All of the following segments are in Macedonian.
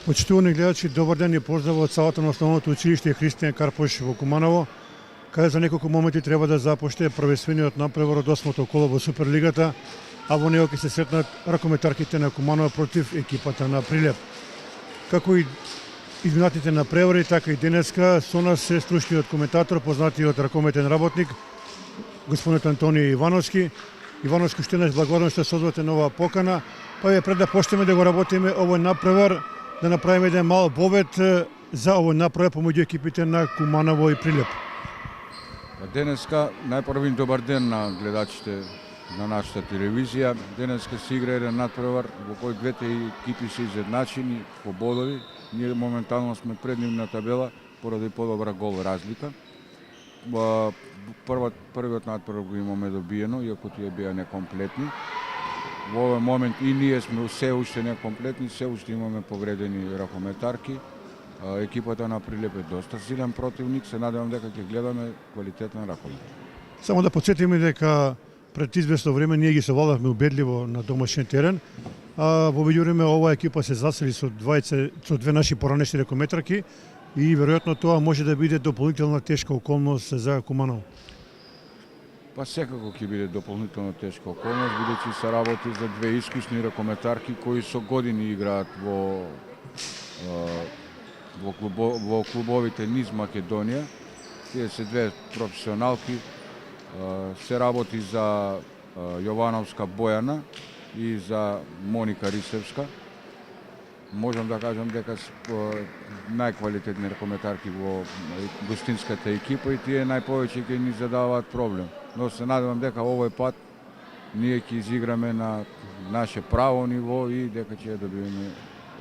Почитувани гледачи, добар ден и поздрав од салата на Основното училиште Христијан Карпош во Куманово, каде за неколку моменти треба да започне првенствениот надпревар од 8-то коло во Суперлигата, а во него ќе се сретнат ракометарките на Куманово против екипата на Прилеп. Како и изминатите надпревари, така и денеска со нас е стручниот коментатор, познатиот ракометен работник, господинот Антонио Ивановски. Ивановски, уште еднаш благодарам што созвате нова покана, па е пред да почнеме да го работиме овој надпревар, да направиме еден мал бобет за овој надпревар помеѓу екипите на Куманово и Прилеп. Денеска најпрвин добар ден на гледачите на нашата телевизија. Денеска се игра еден надпревар во кој двете екипи се изедначени по бодови. Ние моментално сме пред нив на табела поради подобра гол разлика. Првиот надпревар го имаме добиено, иако тие беа некомплетни. Во овој момент и ние сме се уште некомплетни, се уште имаме повредени ракометарки. Екипата на Прилеп е доста силен противник, се надевам дека ќе гледаме квалитетен ракомет. Само да подсетиме дека пред известно време ние ги совладавме убедливо на домашен терен, а во меѓувреме оваа екипа се засели со две наши поранешни ракометарки и веројатно тоа може да биде дополнителна тешка околност за Куманово. Па секако ќе биде дополнително тешка околност, бидејќи се работи за две искусни ракометарки кои со години играат во клубовите низ Македонија. Тие се две професионалки. Се работи за Јовановска Бојана и за Моника Рисевска. Можам да кажам дека најквалитетни ракометарки во гостинската екипа и тие најповеќе ќе ни задаваат проблем. Но се надевам дека овој пат ние ќе изиграме на наше право ниво и дека ќе ја добиеме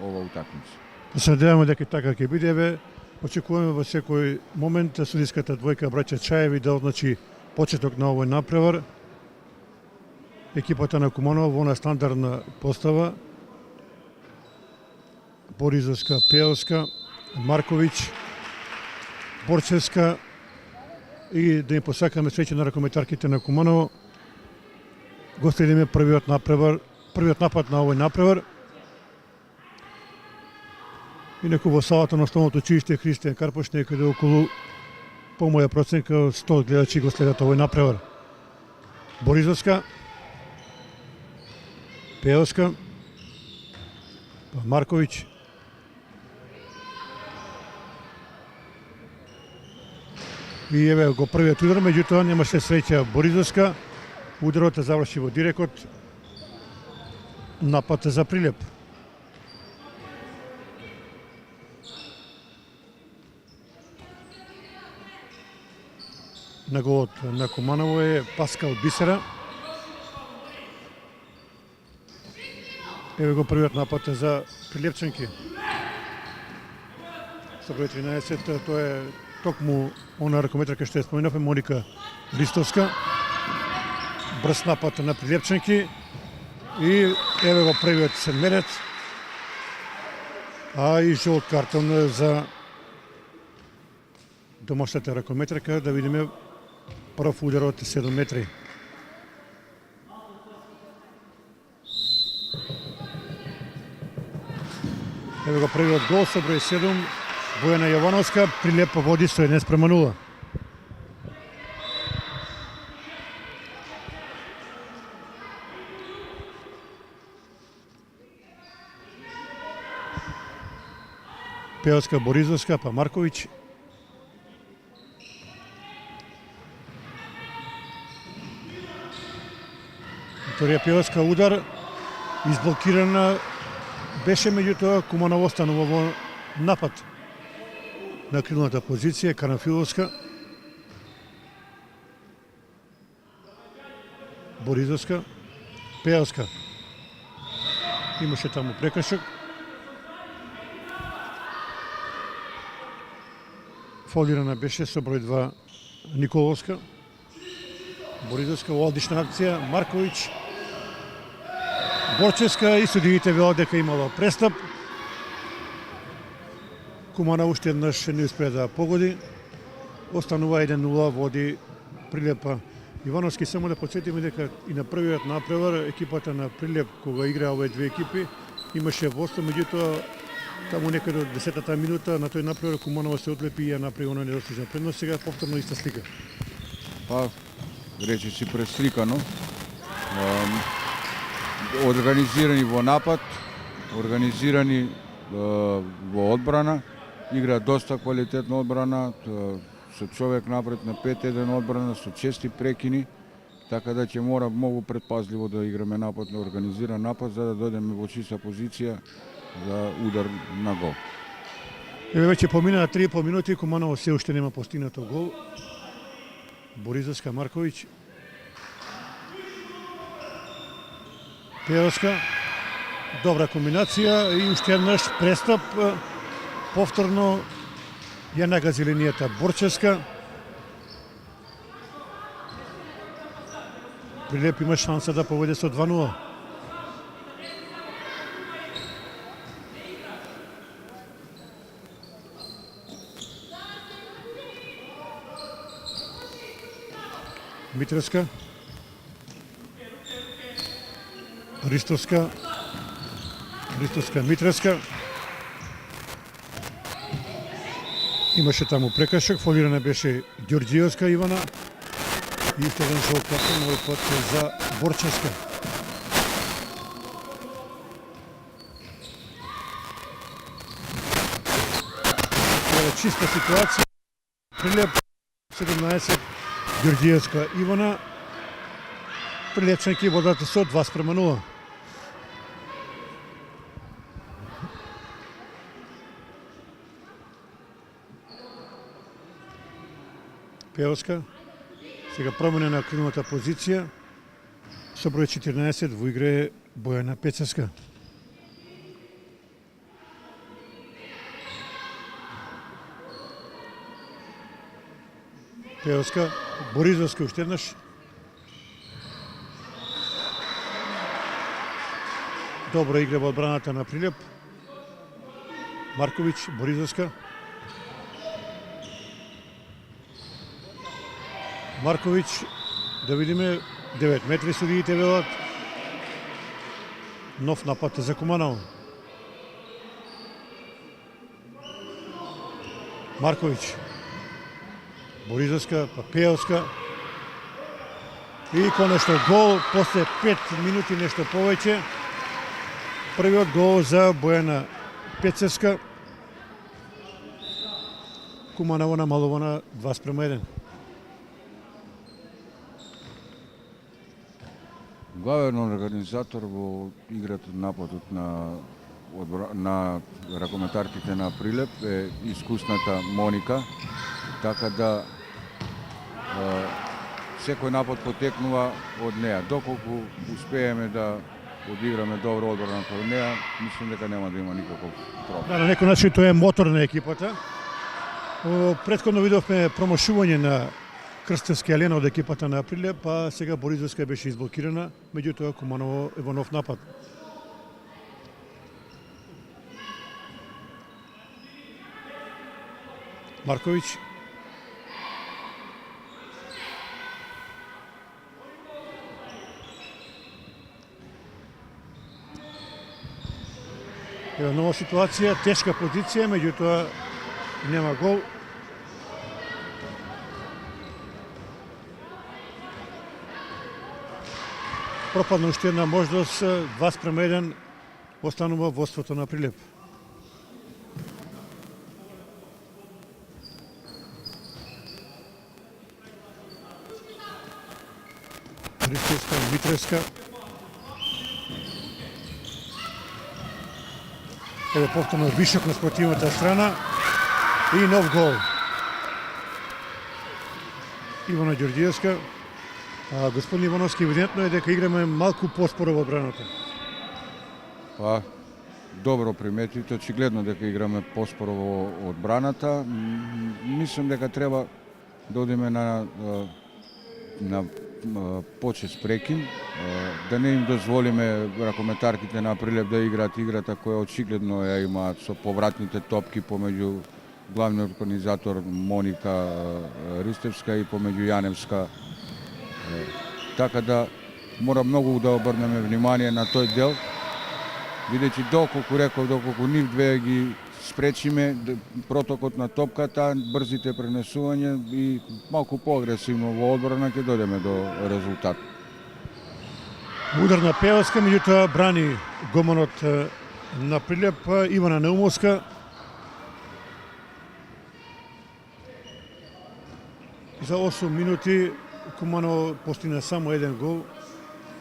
ова утакмица. Се надеваме дека така ќе биде. Очекуваме во секој момент судиската двојка браќа Чаеви да означи почеток на овој надпревар. Екипата на Куманово во стандардна постава: Боризовска, Пеовска, Марковиќ, Борчевска, и да им посакаме среќа на ракометарките на Куманово. Го следиме првиот напад на овој надпревар. Инаку во салата на Основното училиште Христијан Карпош некаде околу, по моја проценка, 100 гледачи го следат овој надпревар. Боризовска, Пеовска, Марковиќ, и еве го првиот удар, меѓутоа немаше среќа Боризовска. Ударот заврши во дирекот. Напад за Прилеп. На голот на Куманово е Паскал Бисера. Еве го првиот напад за Прилепчанки. Со број 13, тоа е токму она ракометарка што ја споменавме, Моника Ристовска. Брз напад на Прилепчанки и еве го првиот седмерец, а и жолт картон за домашната ракометарка. Да видиме прв удар од 7 метри. Еве го првиот гол со број 7, Бојана Јовановска. Прилеп води со 1:0. Пеовска, Боризовска, па Марковиќ. Викторија Пеовска удар, изблокирана беше, меѓутоа Куманово останува во напад на крилната позиција. Карамфиловска, Боризовска, Пеовска. Имаше таму прекршок. Фолирана беше со број 2 Николовска. Боризовска во одлична акција. Марковиќ, Борчевска, и судиите велат дека имало престап. Куманово уште еднаш не успеа да погоди. Останува 1:0, води Прилепа. Ивановски, само да подсетиме дека и на првиот надпревар екипата на Прилеп, кога играа овие две екипи, имаше водство, меѓутоа Таму некаде од 10-та минута на тој напревар Куманово се одлепи и ја направи оној недостижен предност. Сега повторно иста слика. Па, рече си престрикано. Организирани во напад, организирани во одбрана, игра доста квалитетна одбрана, со човек напред на 5-1 одбрана, со чести прекини, така да ќе мора многу предпазливо да играме напад, на организиран напад, за да дојдеме во чиста позиција за удар на гол. Еве веќе поминаа 3,5 минути, Куманово се уште нема постигнато гол. Боризовска, Марковиќ. Пеоска. Добра комбинација и уште еднаш престап. Повторно ја нагази линијата Борчевска. Прилеп има шанса да поведе со 2:0. Митреска. Ристовска. Ристовска, Митреска. Имаше таму прекашок, фолирана беше Ѓорѓиевска Ивана. И уште еден жол картон, овој пат за Борчевска. Тоа е чиста ситуација. Прилеп 17, Ѓорѓиевска Ивана. Прилепчанки водат со 2:0. Пеоска. Сега промена на крилната позиција. Со број 14 во игра е Бојана Пецевска. Пеоска, Боризовска уште еднаш. Добра игра во одбраната на Прилеп. Марковиќ, Боризовска. Марковиќ, да видиме, 9 метри судиите велат. Нов напад за Куманово. Марковиќ. Боризовска, па Пеоска. И конечно гол после 5 минути нешто повеќе. Првиот гол за Бојана Пецевска. Куманово намалува на 2:1. Главен организатор во играта нападот на ракометарките на Прилеп е искусната Моника, така да секој напад потекнува од неа. Доколку успееме да одиграме добро одбрана од неа, мислам дека нема да има никаков проблем. Да, на некој начин тоа е мотор на екипата. Претходно видовме промошување на Крстевски Елена од екипата на Прилеп, па сега Боризовска беше изблокирана, меѓутоа Куманово е во нов напад. Марковиќ. Ева нова ситуација, тешка позиција, меѓутоа нема гол. Пропадна уште една можност, 2:1 останува водството на Прилеп. Ристовска, Митреска. Еве повторно вишок на спротивната страна и нов гол. Ивана Ѓорѓиевска. Господин Ивановски, евидентно е дека играме малку поспоро во одбраната. Па, добро приметите, очигледно дека играме поспоро во одбраната. Мислам дека треба да одиме на почест прекин, да не им дозволиме ракометарките на Прилеп да играат играта која очигледно ја имаат со повратните топки помеѓу главниот организатор Моника Ристевска и помеѓу Јаневска. Така да мора многу да обрнеме внимание на тој дел бидејќи доколку нив две ги спречиме протокот на топката, брзите пренесување и малку поагресивно во одбрана ќе дојдеме до резултат. Удар на Пеевска, меѓутоа брани голманот на Прилеп Ивана Наумовска. За 8 минути Куманово постигна само еден гол.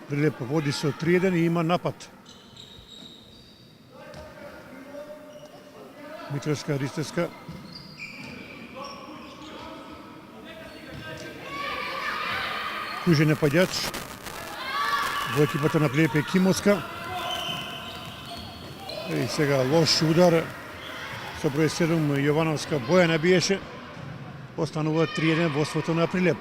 Прилеп води со 3-1 и има напад. Митровска, Ристевска. Кружен нападјач во екипата на Прилеп е Кимовска. И сега лош удар со број 7 Јовановска Бојана биеше. Останува 3-1 водството на Прилеп.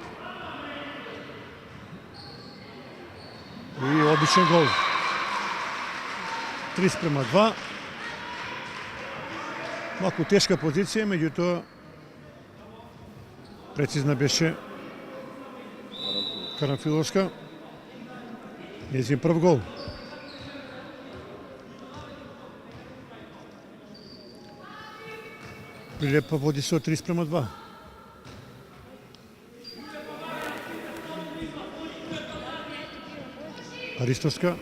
И одличен гол. 3:2. Малку тешка позиција, меѓутоа прецизна беше Карамфиловска. Нејзин прв гол. Прилеп води со 3:2. Ристовска,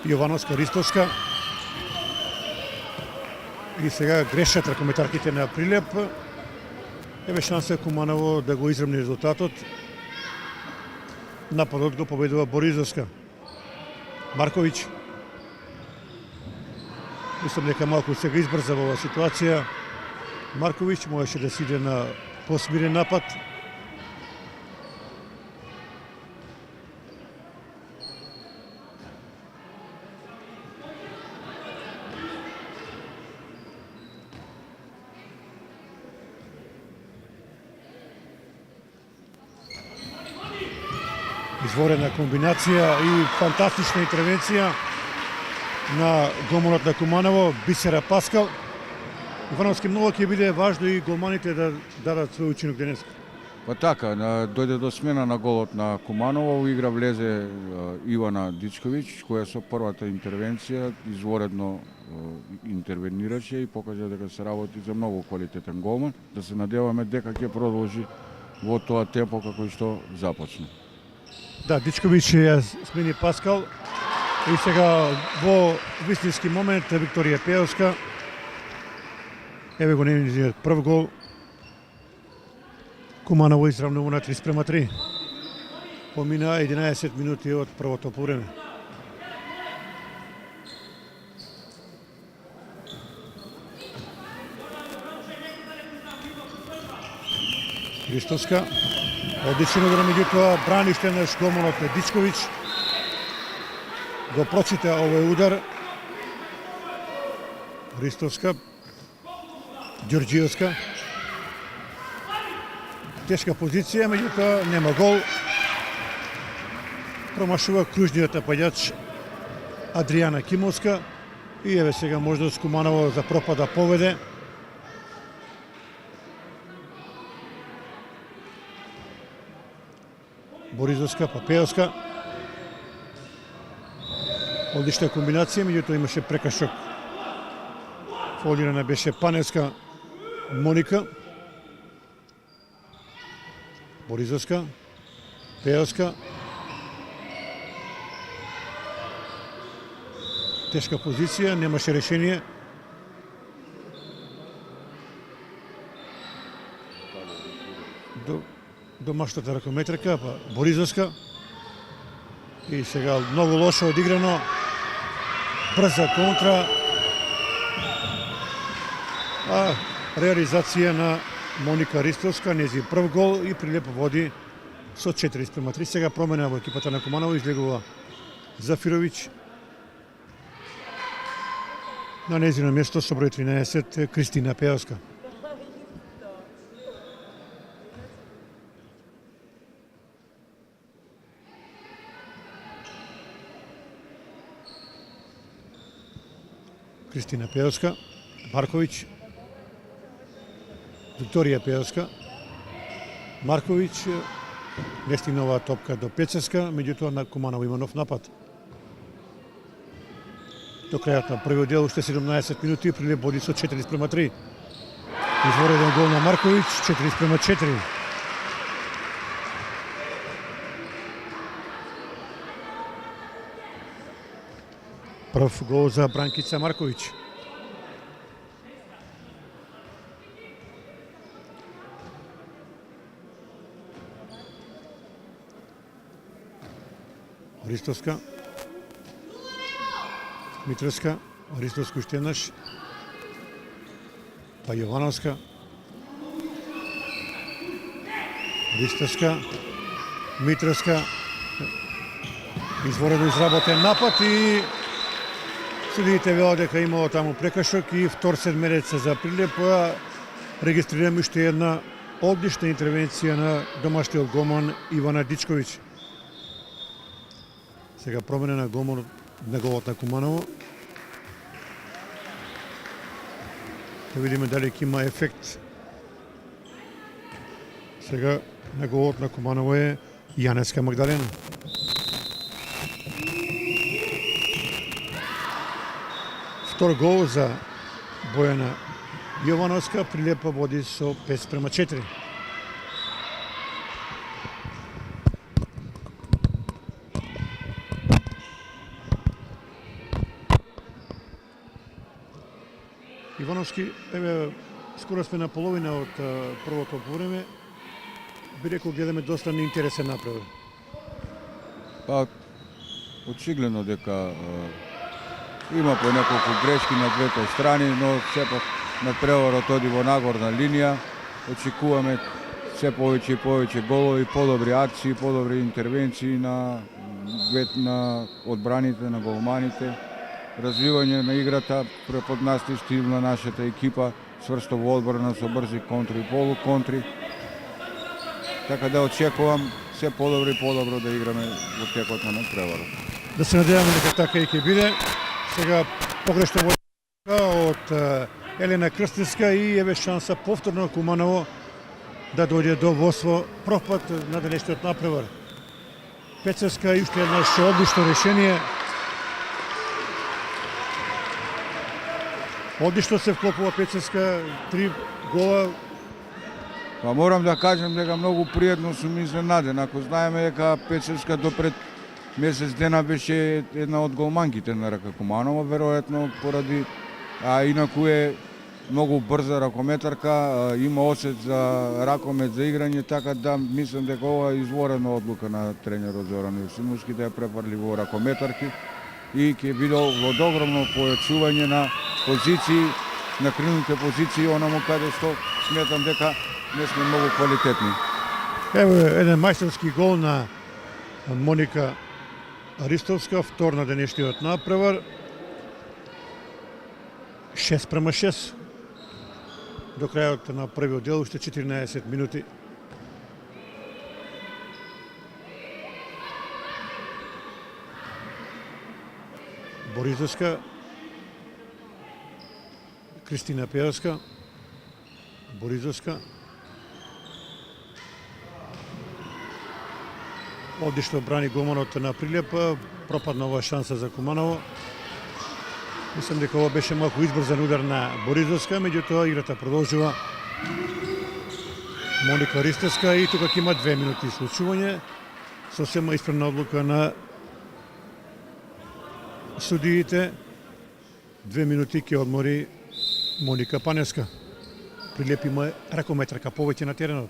Јовановска, Ристовска. И сега грешат ракометарките на Прилеп. Еве шанса Куманово да го изравни резултатот. Нападот го победува Боризовска. Марковиќ. Мислам дека малку сега избрза во оваа ситуација. Марковиќ можеше да си иде на посмирен напад. Изворена комбинација и фантастична интервенција на голманот на Куманово, Бисера Паскал. Ивановски многу ќе биде важно и голманите да дадат свој учинок денес. Па така, дојде до смена на голот на Куманово, во игра влезе Ивана Дичковиќ, која со првата интервенција изворедно интервенираше и покажа дека се работи за многу квалитетен голман. Да се надеваме дека ќе продолжи во тоа темпо како и што започна. Да, Дичковиќ ја смени Паскал и сега во вистински момент Викторија Пеевска. Еве го незиниот прв гол. Куманово изравнува на 3:3. Помина 11 минути од првото полувреме. Ристовска. Одличен удар, меѓутоа брани уште еднаш голманот на Дичковиќ. Го прочита овој удар. Ристовска. Ѓорѓиевска. Тешка позиција, меѓутоа нема гол. Промашува кружниот нападјач Адријана Кимовска. И еве сега можност Куманово за пропада поведе. Боризовска, па Пеевска. Одлична комбинација, меѓутоа имаше прекашок. Фолирана беше Паневска Моника. Боризовска, Пеевска. Тешка позиција, немаше решение. Домашната ракометрка, па Боризовска. И сега многу лошо одиграно. Брза контра. А реализација на Моника Ристовска, незин прв гол и Прилеп води со 4:3. Сега промена во екипата на Куманово, излегува Зафировиќ. На незино место со број 13 Кристина Пеевска. Кристина Пеевска, Марковиќ, Викторија Пеевска, Марковиќ, не стигна оваа топка до Пецеска, меѓутоа на Куманово има нов напад. До крајот на првиот дел уште 17 минути, Прилеп води со 4:3. Извореден гол на Марковиќ, 4:4. Прв гол за Бранкица Марковиќ. Ристовска. Митровска. Ристовска уште еднаш. Па Јовановска. Ристовска. Митровска. Изворено изработен напад и судиите велат дека имало таму прекршок и втор седмерец за Прилеп. Регистрираме уште една одлична интервенција на домашниот голман Ивана Дичковиќ. Сега промена на голманот на голот на Куманово. Да видиме дали ќе има ефект. Сега на голот на Куманово е Јанеска Магдалена. Втор гол за Бојана Јовановска, Прилеп води со 5:4. Ивановски, еве, скоро сме на половина од првото време. Би рекол, гледаме доста неинтересен направо. Па, очигледно дека има по неколку грешки на двете страни, но сепак надпреварот оди во нагорна линија. Очекуваме се повеќе и повеќе голови, подобри акции, подобри интервенции на одбраните, на голманите. Развивање на играта, преподнасти стил на нашата екипа, сврсто во одбрана со брзи контри и полуконтри. Така да очекувам се подобро и подобро да играме во текот на надпреварот. Да се надеваме дека така и ќе биде. Сега погрешна од Елена Крстинска и еве шанса повторно Куманово да дојде до водство прв пат на денешниот надпревар. Пецевска и уште еднаш одлично решение. Одлично се вклопува Пецевска, 3 гола. Па морам да кажем дека многу пријатно сум изненаден. Ако знаеме дека Пецевска допред месец дена беше една од голманките на РК Куманово, веројатно поради инаку е многу брза ракометарка, има осет за ракомет за играње, така да мислам дека ова е изворена одлука на тренерот Зоран Јосимовски да ја префарли во ракометарки и ќе биде од огромно појачување на позиции, на крилните позиции, онаму каде што сметам дека не сме многу квалитетни. Ево еден мајсторски гол на Моника Ристовска, втор на денешниот надпревар. 6:6. До крајот на првиот дел уште 14 минути. Боризовска, Кристина Пеевска, Боризовска. Одлично брани голманот на Прилеп, пропадна ова шанса за Куманово. Мислам дека ова беше малку избрзан удар на Боризовска, меѓутоа играта продолжува. Моника Ристовска и тука ќе има 2 минути случување. Сосема исправна одлука на судиите. 2 минути ќе одмори Моника Паневска. Прилеп има ракометарка повеќе на теренот.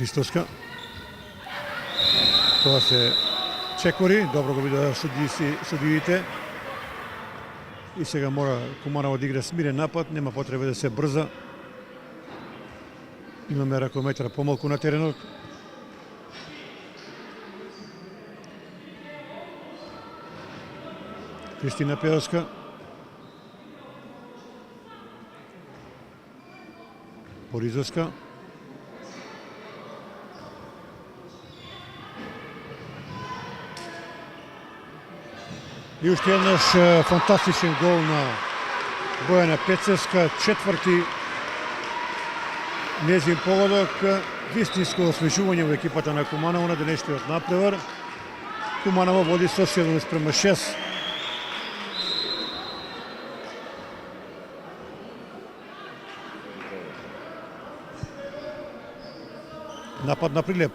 Ристовска. Тоа се чекори, добро го видеа судиите. И сега мора Куманово да игра смирен напад, нема потреба да се брза. Имаме ракометар помалку на теренот. Кристина Пеевска. Боризовска. И уште еднаш фантастичен гол на Бојана Пецевска, четврти незин погодок, вистинско освежување во екипата на Куманово на денешниот надпревар. Куманово води со 7:6. Напад на Прилеп.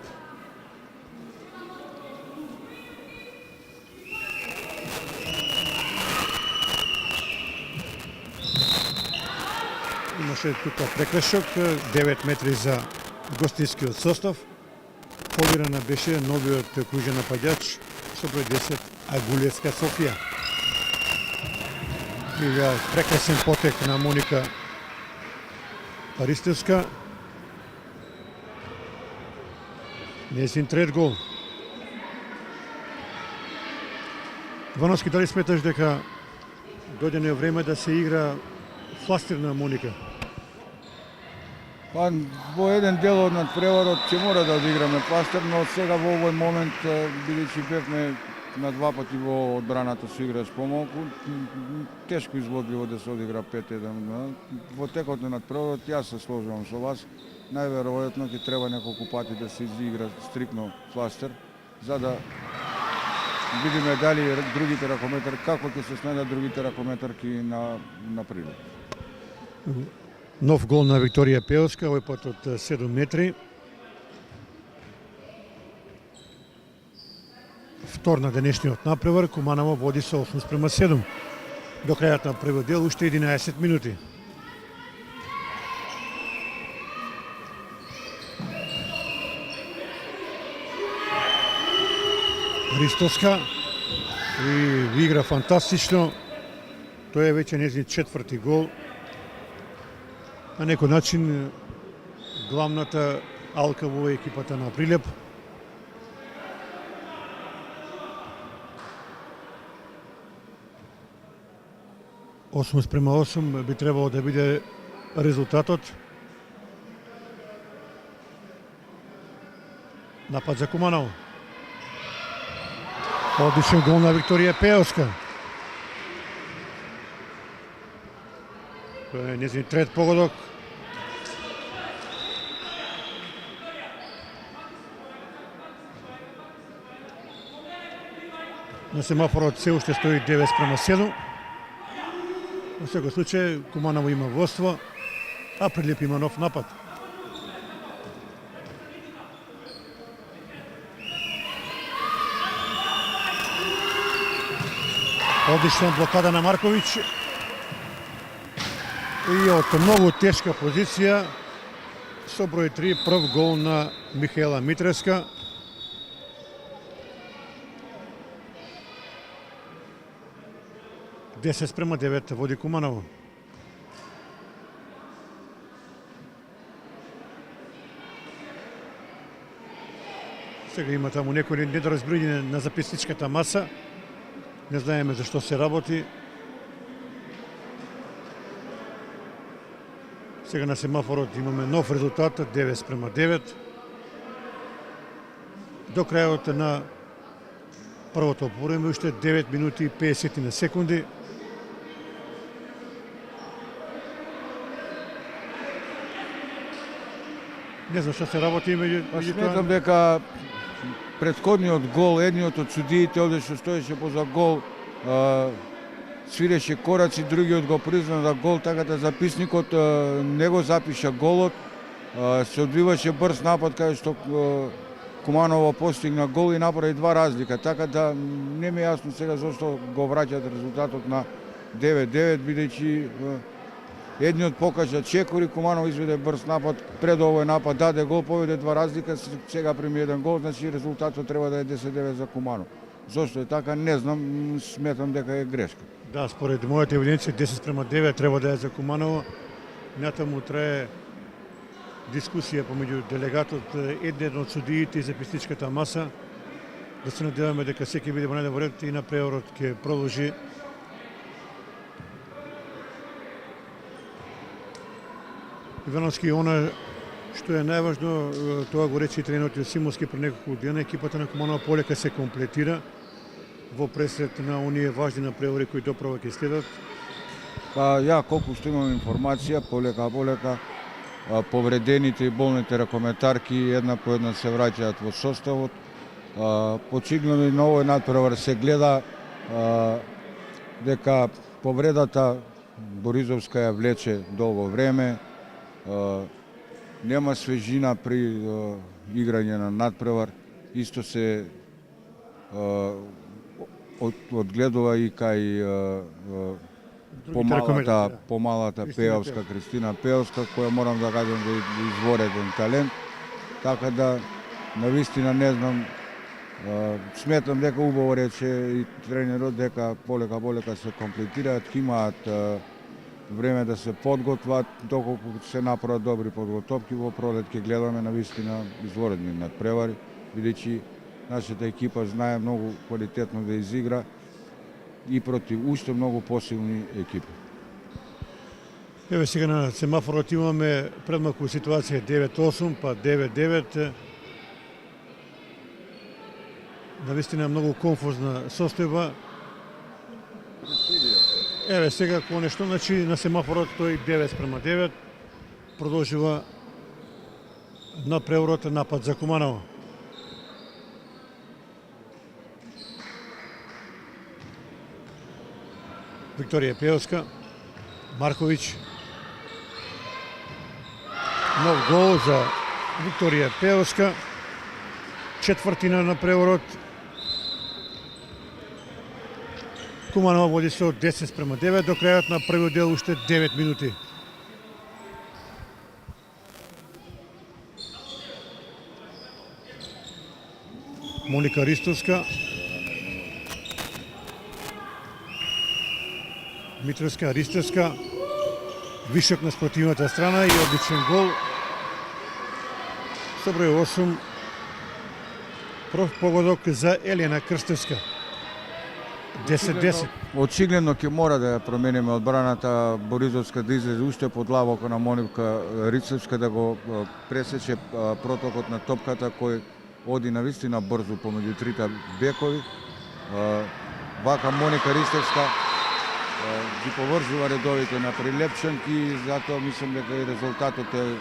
Имаше тука прекршок, 9 метри за гостинскиот состав. Фолирана беше новиот кружен нападјач со број 10 Агулевска Софија. Илја прекрасен потек на Моника Паристевска. Незин трет гол. Вановски, дали сметаш дека дојдено е време да се игра фластер на Моника? Па во еден дел од надпреварот ќе мора да одиграме пластер, но сега во овој момент, бидејќи бевме на два пати во одбраната со игра с помалку, тешко изводливо да се одигра 5-1. Во текот на надпреварот јас се сложувам со вас. Најверојатно ќе треба неколку пати да се изигра стрикно фластер, за да видиме дали другите ракометари, како ќе се снајдат другите ракометарки на Прилеп. Нов гол на Викторија Пеоска, овој пат од 7 метри. Втор на денешниот напревар, Куманово води со 8:7. До крајот на првиот дел уште 11 минути. Ристовска и игра фантастично. Тој е веќе нејзин четврти гол. На некој начин главната алка во екипата на Прилеп. Осум спрема 8 би требало да биде резултатот. Напад за Куманово. Одличен гол на Викторија Пеоска. Тоа е нејзин трет погодок. На семафорот се уште стои 9:7. Во секој случај Куманово има водство, а Прилеп има нов напад. Одлична блокада на Марковиќ. И од многу тешка позиција со број 3 прв гол на Михаела Митреска. 10:9 води Куманово. Сега има таму некои недоразбирање на записничката маса. Не знаеме зашто се работи. Сега на семафорот имаме нов резултат, 9:9. До крајот на првото полувреме уште 9 минути и 50 на секунди. Не знам што се работи меѓу Сметам дека претходниот гол, едниот од судиите овде што стоеше поза гол, свиреше кораци, другиот го призна да гол, така да записникот не го запиша голот. Се одвиваше брз напад каде што Куманово постигна гол и направи два разлика, така да не ми е јасно сега зашто го враќаат резултатот на 9:9, бидејќи едниот покажа чекори, Куманово изведе брз напад, пред овој напад даде гол, поведе два разлика, сега прими еден гол, значи резултатот треба да е 10:9 за Куманово. Зошто е така, не знам, сметам дека е грешка. Да, според мојата евиденција 10:9 треба да е за Куманово. Натаму трае дискусија помеѓу делегатот, еден од судиите и записничката маса. Да се надеваме дека секој биде во најдобар ред и на преворот ќе продолжи. Ивановски, она што е најважно, тоа го рече и тренерот Јосимовски пред неколку дена, екипата на Куманово полека се комплетира во пресред на оние важни напревори кои доправо ќе следат. Па ја колку што имам информација, полека повредените и болните ракометарки една по една се враќаат во составот. Очигледно и на овој надпревар се гледа дека повредата Боризовска ја влече долго време, нема свежина при играње на надпревар, исто се одгледува и кај помалата Пеовска, Кристина Пеовска, која морам да кажам да е извореден талент, така да навистина не знам, сметам дека убаво рече и тренерот дека полека се комплетираат, имаат време да се подготват, доколку се направат добри подготовки во пролет ќе гледаме навистина изворедни надпревари, бидејќи нашата екипа знае многу квалитетно да изигра и против уште многу посилни екипи. Еве сега на семафорот имаме предмалку ситуација 9-8, па 9-9. Навистина многу конфузна состојба. Еве сега конечно, значи на семафорот тој 9-9 продолжува надпреварот напад за Куманово. Викторија Пеовска, Марковиќ. Нов гол за Викторија Пеовска. Четвртина на преворот. Куманово води со 10-9 до крајот на првиот дел, уште 9 минути. Моника Ристовска. Митровска, Ристовска, вишок на спротивната страна и одличен гол. Со број 8, прв погодок за Елена Крстевска. 10-10. Очигледно ќе мора да ја промениме одбраната, Боризовска да излезе уште подлабоко на Моника Ристовска, да го пресече протокот на топката кој оди навистина брзо помеѓу трите бекови. Вака Моника Ристовска ги поврзува редовите на Прилепчанки и затоа мислам дека и резултатот е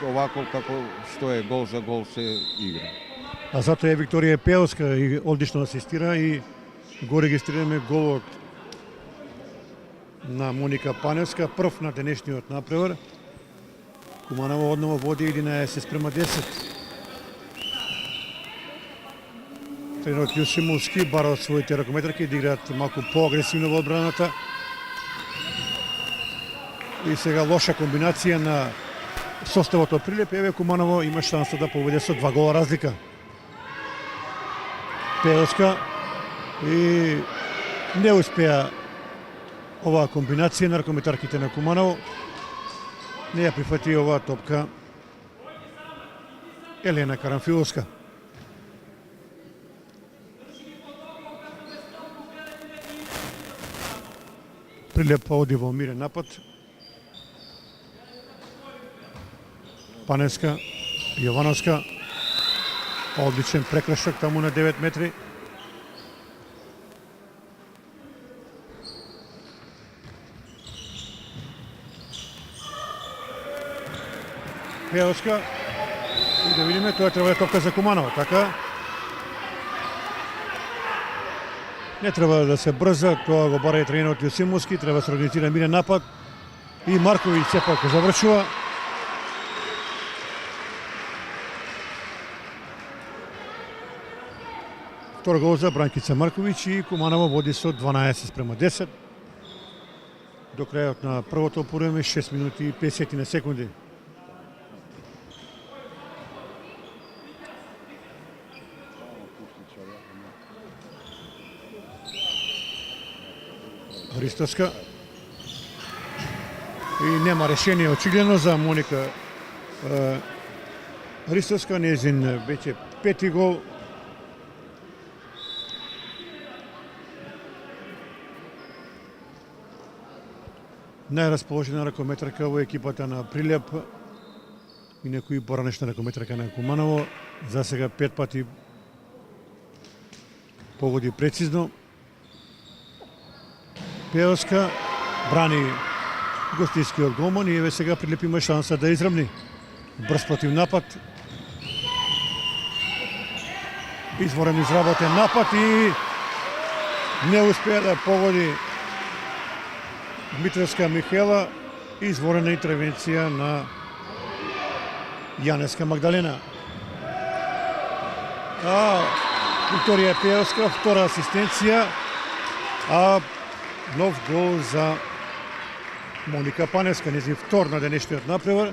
овако како што е гол за гол се игра. А затоа е Викторија Пеовска и одлично асистира и го регистрираме голот на Моника Паневска, прв на денешниот надпревар. Куманово одново води 11-10. Тренерот Јусимовски бара од своите ракометарки да играат малку поагресивно во одбраната. И сега лоша комбинација на составот од Прилеп. Еве Куманово има шанса да победи со 2 гола разлика. Пеовска и не успеа оваа комбинација на ракометарките на Куманово. Не ја прифати оваа топка Елена Карамфиловска. Прилеп оди во мирен напад. Паневска, Јовановска, одличен прекрашок таму на 9 метри. Пеовска, и да видиме, тоа треба да е топка за Куманово, така? Не треба да се брза, тоа го бара и тренерот Јосимовски, треба да се организира мирен напад. И Марковиќ сепак завршува. Втор гол за Бранкица Марковиќ и Куманово води со 12-10. До крајот на првото полувреме 6 минути и 50 секунди. Ристовска. И нема решение очигледно за Моника Ристовска, незин веќе 5-ти гол. Најрасположена ракометарка во екипата на Прилеп и некои поранешна ракометарка на Куманово. За сега 5 пати погоди прецизно. Пеовска брани гостинскиот голман и еве сега Прилеп има шанса да изравни. Брз против напад. Изворен изработен напад и не успеа да погоди Дмитровска Михела. Изворена интервенција на Јанеска Магдалена. Викторија Пеевска, втора асистенција, а нов гол за Моника Паневска, незин втор на денешниот напревар.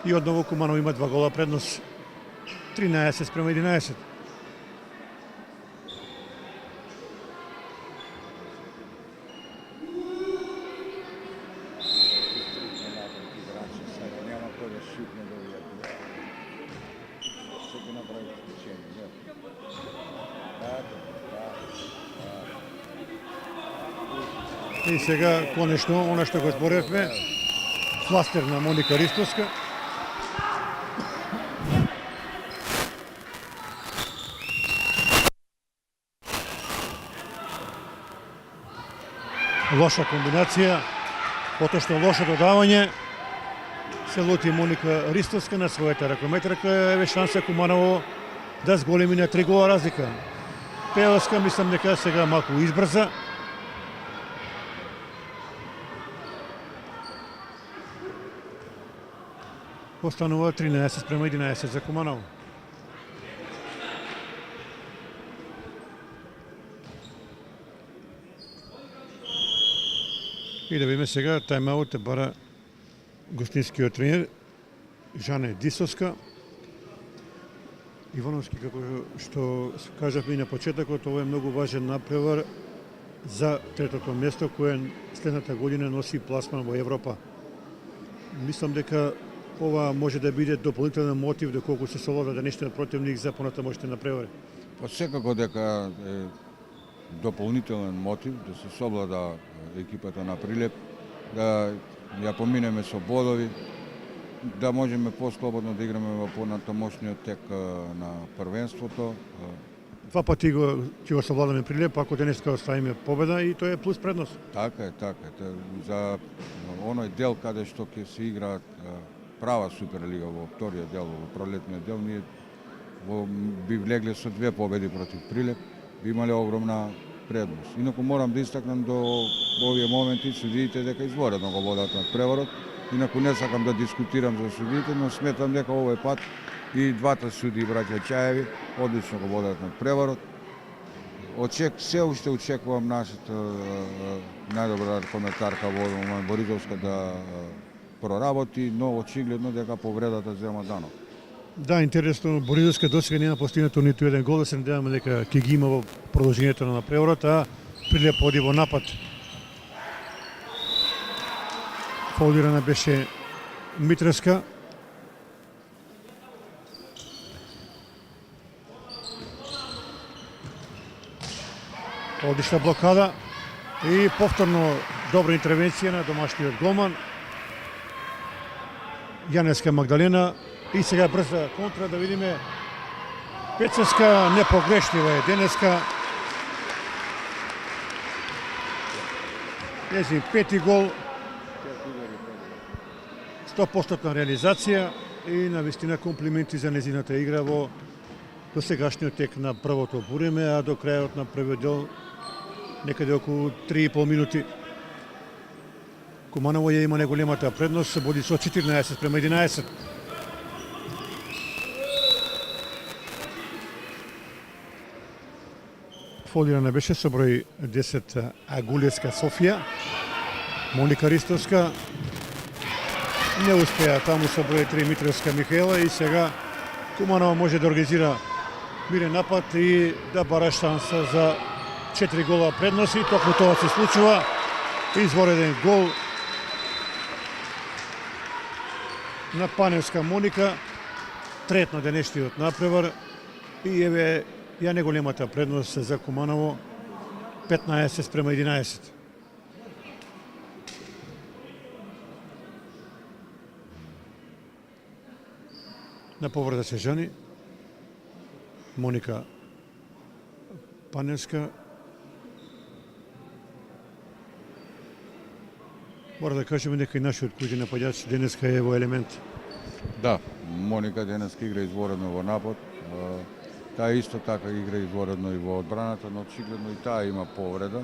И одново Куманово има 2 гола предност. 13:11. И сега, конечно, она што го зборевме, фластер на Моника Ристовска. Лоша комбинација, потоа што лошо додавање, се лути Моника Ристовска на својата ракометарка, еве шанса Куманово да зголеми на 3 гола разлика. Пеевска, мислам дека сега малку избрза. Останува 13:11 за Куманово. И да видиме сега тајмаут бара гостинскиот тренер Жане Дисовска. Ивановски, како што кажавме и на почетокот, ова е многу важен напревар за третото место кое следната година носи пласман во Европа. Мислам дека ова може да биде дополнителен мотив доколку се совлада денешниот противник за понатамошните напревари. Па секако дека е дополнителен мотив да се совлада екипата на Прилеп, да ја поминеме со бодови, да можеме послободно да играме во понатамошниот тек на првенството. 2 пати ќе го совладаме Прилеп, ако денеска оставиме победа и тоа е плюс предност. Така е. За оној дел каде што ќе се играат права Суперлига во вториот дел, во пролетниот дел, ние би влегле со 2 победи против Прилеп, би имале огромна предност. Инаку морам да истакнам до овие моменти судиите дека изворедно го водат над преварот. Инаку не сакам да дискутирам за судиите, но сметам дека овој пат и двата суди, браќа Чаеви, одлично го водат над преварот. Се уште очекувам нашата најдобра коментарка во Борисовска да проработи, но очигледно дека повредата зема дано. Да, интересно, Борисовска досега нема постигнато ниту еден гол, да се надеваме дека ќе ги има во продолжението на преварот, а Прилеп оди во напад. Фаулирана беше Митровска. Одлична блокада и повторно добра интервенција на домашниот голман Јанеска Магдалена. И сега брза контра, да видиме. Пецевска непогрешлива е денеска. Незин 5-ти гол. 100% реализација и навистина комплименти за незината игра во досегашниот тек на првото буреме, а до крајот на првиот дел некаде околу 3,5 минути. Куманово ја има неголемата предност, се води со 14:11. Фолирана беше со број 10 Агулевска Софија. Моника Ристовска не успеа таму со број 3 Митровска Михаела и сега Куманово може да организира мирен напад и да бара шанса за 4 гола предност и токму тоа се случува. Извореден гол на Паневска Моника, трет на денешниот напревар и еве ја неголемата предност за Куманово 15:11. На повреда се жени Моника Паневска. Мора да кажеме дека и нашиот куќи напаѓач денеска е во елемент. Да, Моника денеска игра изворедно во напад. Таа исто така игра изворедно и во одбраната, но очигледно и таа има повреда.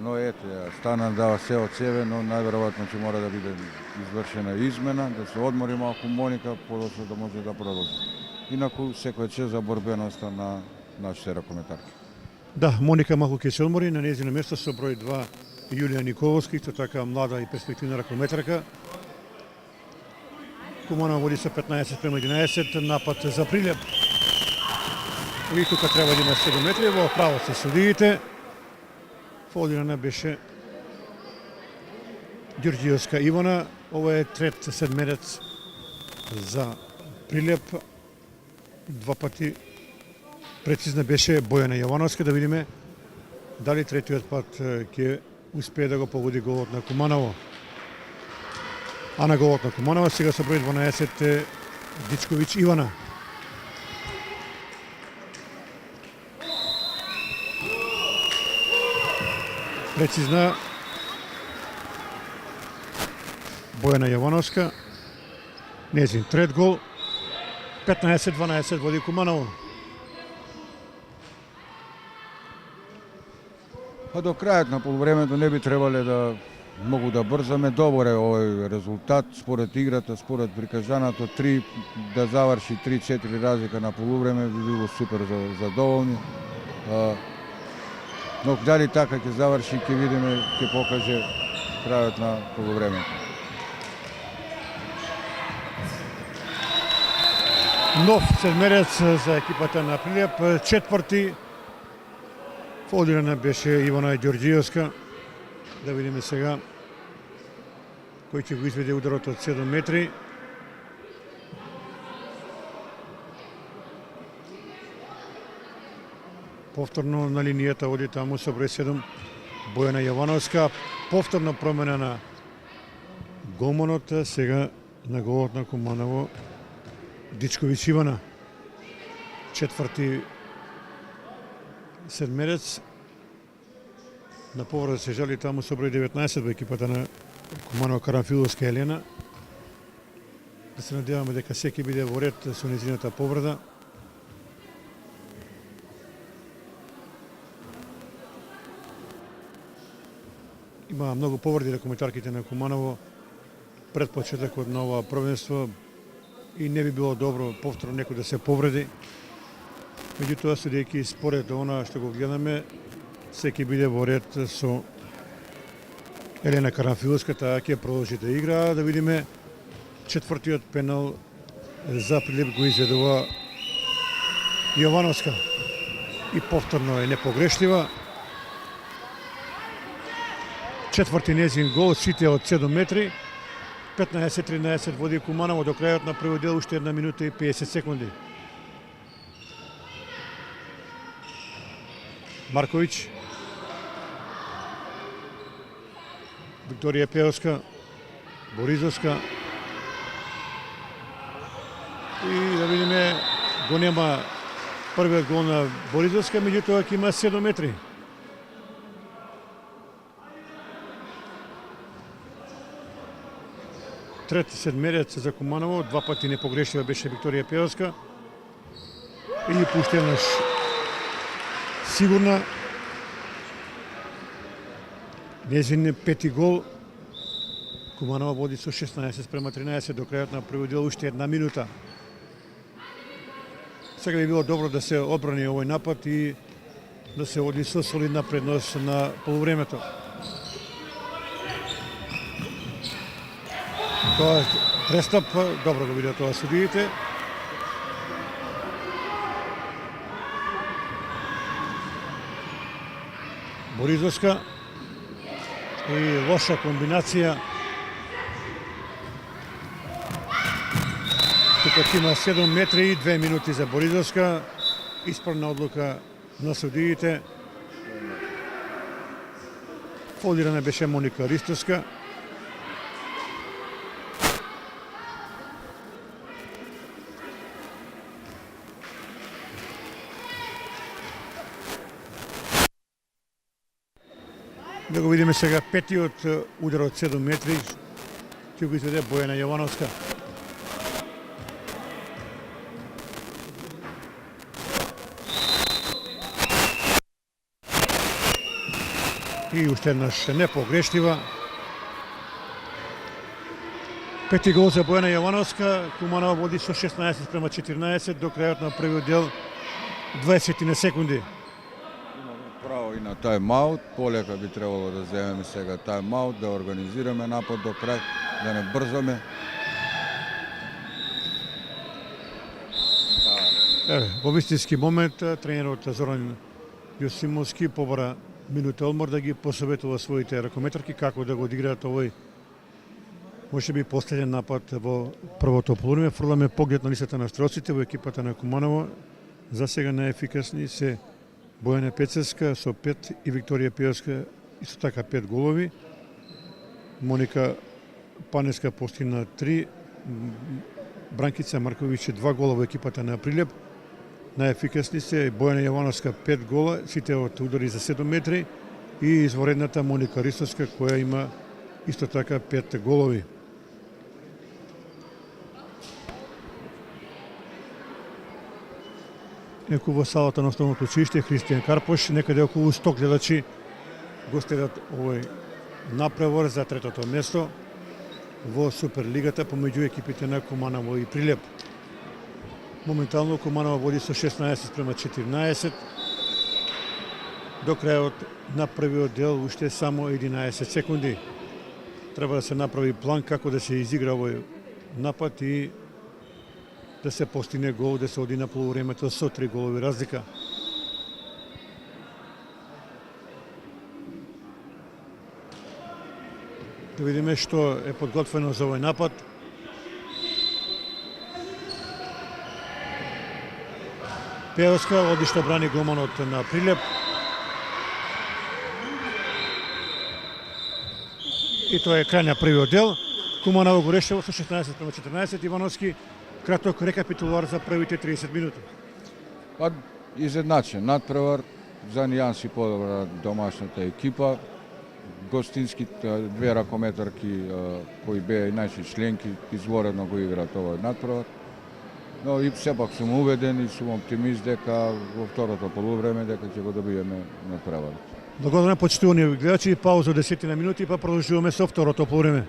Но ете, стана дава се од себе, но најверојатно ќе мора да биде извршена измена, да се одмори малку Моника, подоцна да може да продолжи. Инаку секој чест за борбеноста на нашите ракометарки. Да, Моника малку ќе се одмори, на нејзино место со број 2 Јулија Николовски, исто така млада и перспективна ракометарка. Куманово води со 15:11, напад за Прилеп. И тука треба да има 7 метри, во право се судиите. Фаулирана беше Ѓорѓиевска Ивана. Ова е трет седмерец за Прилеп. Два пати прецизна беше Бојана Јовановска. Да видиме дали третиот пат ќе успее да го погоди голот на Куманово. А на голот на Куманово сега со број 12 е Дичковиќ Ивана. Прецизна Бојана Јовановска. Нејзин трет гол. 15-12 води Куманово. Па до крајот на полувремето не би требале да многу да брзаме. Добар е овој резултат според играта, според прикажаното 3 да заврши 3-4 разлика на полувреме би било супер задоволни. Но дали така ќе заврши, ќе видиме, ќе покаже крајот на полувремето. Нов седмерец за екипата на Прилеп, четврти. Фаулирана беше Ивана Ѓорѓиевска. Да видиме сега кој ќе го изведе ударот од 7 метри. Повторно на линијата оди таму со број 7 Бојана Јовановска. Повторно промена на голманот, сега на голот на Куманово Дичковиќ Ивана. Четврти седмерец. На повреда се жали таму со број 19 во екипата на Куманово Карамфиловска Елена. Да се надеваме дека секи биде во ред со незината повреда. Има многу повреди ракометарките на Куманово пред почетокот на ова првенство и не би било добро повторно некој да се повреди. Меѓутоа, судејќи според она што го гледаме, секи биде во ред со Елена Карамфиловска, таа ќе продолжи да игра. Да видиме четвртиот пенал за Прилеп го изведува Јовановска и повторно е непогрешлива. Четврти незин гол, сите од 7 метри. 15-13 води Куманово до крајот на првиот дел, уште 1 минута и 50 секунди. Марковиќ. Викторија Пеовска. Боризовска. И да видиме, го нема првиот гол на Боризовска, меѓутоа ќе има 7 метри. Трети седмерец за Куманово, два пати непогрешива беше Викторија Пеовска. И пуште еднаш сигурна. Незин пети гол. Куманово води со 16-13 до крајот на првиот дел, уште 1 минута. Сега би било добро да се одбрани овој напад и да се оди со солидна предност на полувремето. Тоа е престап, добро го видеа тоа судиите. Боризовска и лоша комбинација. Тука има 7 метри и 2 минути за Боризовска. Исправна одлука на судиите. Фаулирана беше Моника Ристовска. Да го видиме сега петиот удар од 7 метри. Ќе го изведе Бојана Јовановска. и уште еднаш непогрешлива. Пети гол за Бојана Јовановска, Куманово води со 16:14 до крајот на првиот дел, 20 на секунди. Имаме право и на тајм-аут, полека би требало да земеме сега тајм-аут, да организираме напад до крај, да не брзаме. Во вистински момент тренерот Зоран Јосимовски побара минута одмор да ги посоветува своите ракометарки како да го одиграат овој може би последен напад во првото полувреме. Фрламе поглед на листата на стрелците во екипата на Куманово. За сега најефикасни се Бојана Пецевска со 5 и Викторија Пиевска исто така 5 голови. Моника Панеска постигна 3, Бранкица Марковиќ 2 гола во екипата на Прилеп. Најефикасни се Бојана Јовановска 5 гола, сите од удари за 7 метри и изворедната Моника Ристовска која има исто така 5 голови. Еку во салата на основното училиште Христијан Карпош, некаде околу 100 гледачи го следат овој напревор за третото место во Суперлигата помеѓу екипите на Куманово и Прилеп. Моментално Куманово води со 16:14. До крајот на првиот дел уште само 11 секунди. Треба да се направи план како да се изигра овој напад и да се постигне гол, да се оди на полувремето со 3 голови разлика. Да видиме што е подготвено за овој напад. Пеоска одлично брани голманот на Прилеп. И тоа е крај на првиот дел. Куманово го решава со 16:14. Ивановски краток рекапитулар за првите 30 минути. Па изедначен надпревар, за нијанси подобра домашната екипа. Гостински две ракометарки кои беа и наши членки изворедно го играат овој надпревар. Но и сепак сум уведен и сум оптимист дека во второто полувреме дека ќе го добиеме надпреварот. Благодарам почитувани гледачи, пауза 10 на минути па продолжуваме со второто полувреме.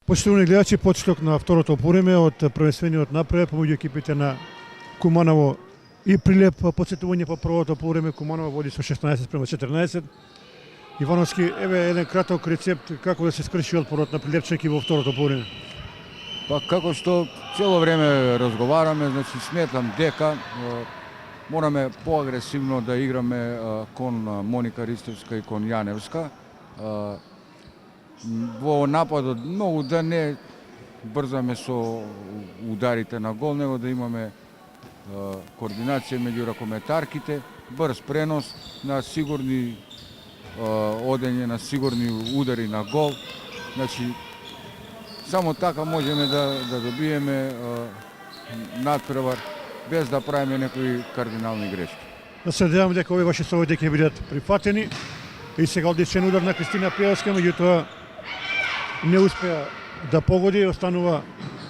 Почитувани гледачи, почеток на второто полувреме од првенствениот напревар помеѓу екипите на Куманово и Прилеп. Подсетување по првото полувреме Куманово води со 16:14. Ивановски, еве еден краток рецепт како да се скрши отпорот на прилепчанки во второто полувреме. Па како што цело време разговараме, значи сметам дека мораме поагресивно да играме кон Моника Ристевска и кон Јаневска. Во нападот многу да не брзаме со ударите на гол, него да имаме координација меѓу ракометарките, брз пренос на сигурни одење, на сигурни удари на гол. Значи, само така можеме да добиеме надпревар без да правиме некои кардинални грешки. Да се надевам дека овие ваши совети ќе бидат прифатени. И сега одличен удар на Кристина Пиевска, меѓутоа не успеа да погоди, останува